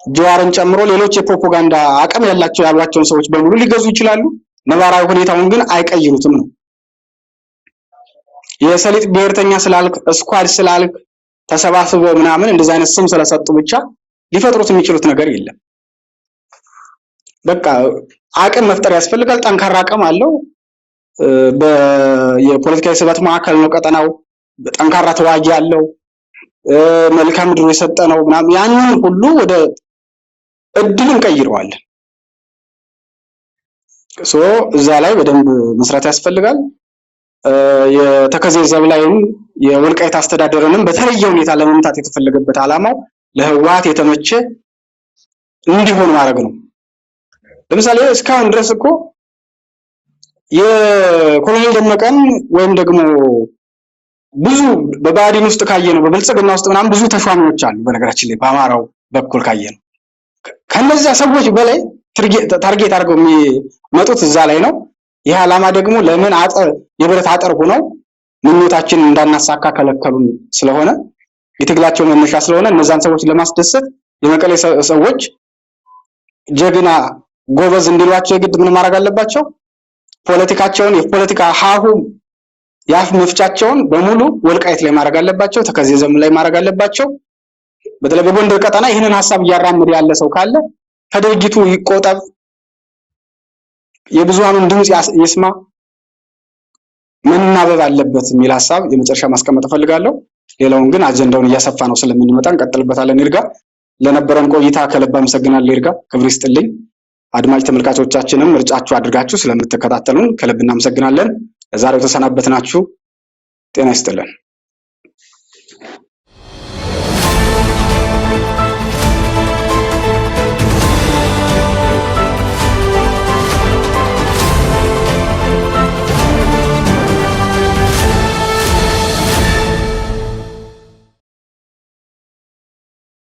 ጀዋርን ጨምሮ ሌሎች የፕሮፓጋንዳ አቅም ያሏቸውን ሰዎች በሙሉ ሊገዙ ይችላሉ። ነባራዊ ሁኔታውን ግን አይቀይሩትም ነው። የሰሊጥ ብሔርተኛ ስላልክ ስኳድ ስላልክ ተሰባስበው ምናምን እንደዚህ አይነት ስም ስለሰጡ ብቻ ሊፈጥሩት የሚችሉት ነገር የለም። በቃ አቅም መፍጠር ያስፈልጋል። ጠንካራ አቅም አለው። የፖለቲካዊ ስበት ማዕከል ነው ቀጠናው። ጠንካራ ተዋጊ አለው። መልካም ምድር የሰጠ ነው ምናምን ያንን ሁሉ ወደ እድል እንቀይረዋለን። እዛ ላይ በደንብ መስራት ያስፈልጋል። የተከዜ ዘብ ላይም የወልቃይት አስተዳደርንም በተለየ ሁኔታ ለመምታት የተፈለገበት ዓላማው ለህወሓት የተመቸ እንዲሆን ማድረግ ነው። ለምሳሌ እስካሁን ድረስ እኮ የኮሎኔል ደመቀን ወይም ደግሞ ብዙ በባዲን ውስጥ ካየነው በብልጽግና ውስጥ ምናምን ብዙ ተሿሚዎች አሉ። በነገራችን ላይ በአማራው በኩል ካየነው ከነዚያ ሰዎች በላይ ታርጌት አድርገው የሚመጡት እዛ ላይ ነው። ይህ ዓላማ ደግሞ ለምን የብረት አጥር ሆነው ምኞታችን እንዳናሳካ ከለከሉን ስለሆነ የትግላቸው መነሻ ስለሆነ እነዛን ሰዎች ለማስደሰት የመቀሌ ሰዎች ጀግና ጎበዝ እንዲሏቸው የግድ ምን ማድረግ አለባቸው? ፖለቲካቸውን የፖለቲካ ሀሁ ያፍ መፍቻቸውን በሙሉ ወልቃይት ላይ ማድረግ አለባቸው። ተከዜ ዘም ላይ ማድረግ አለባቸው። በተለይ በጎንደር ቀጠና ይህንን ሐሳብ እያራመደ ያለ ሰው ካለ ከድርጊቱ ይቆጠብ፣ የብዙሃኑን ድምጽ ይስማ፣ መናበብ አለበት የሚል ሐሳብ የመጨረሻ ማስቀመጥ ፈልጋለሁ። ሌላውን ግን አጀንዳውን እያሰፋ ነው ስለምንመጣ እንቀጥልበታለን። ይርጋ ለነበረን ቆይታ ከልብ አመሰግናለሁ። ይርጋ ክብር ይስጥልኝ። አድማጭ ተመልካቾቻችንም ምርጫችሁ አድርጋችሁ ስለምትከታተሉን ከልብ እናመሰግናለን። ለዛሬው ተሰናበትናችሁ። ጤና ይስጥልን።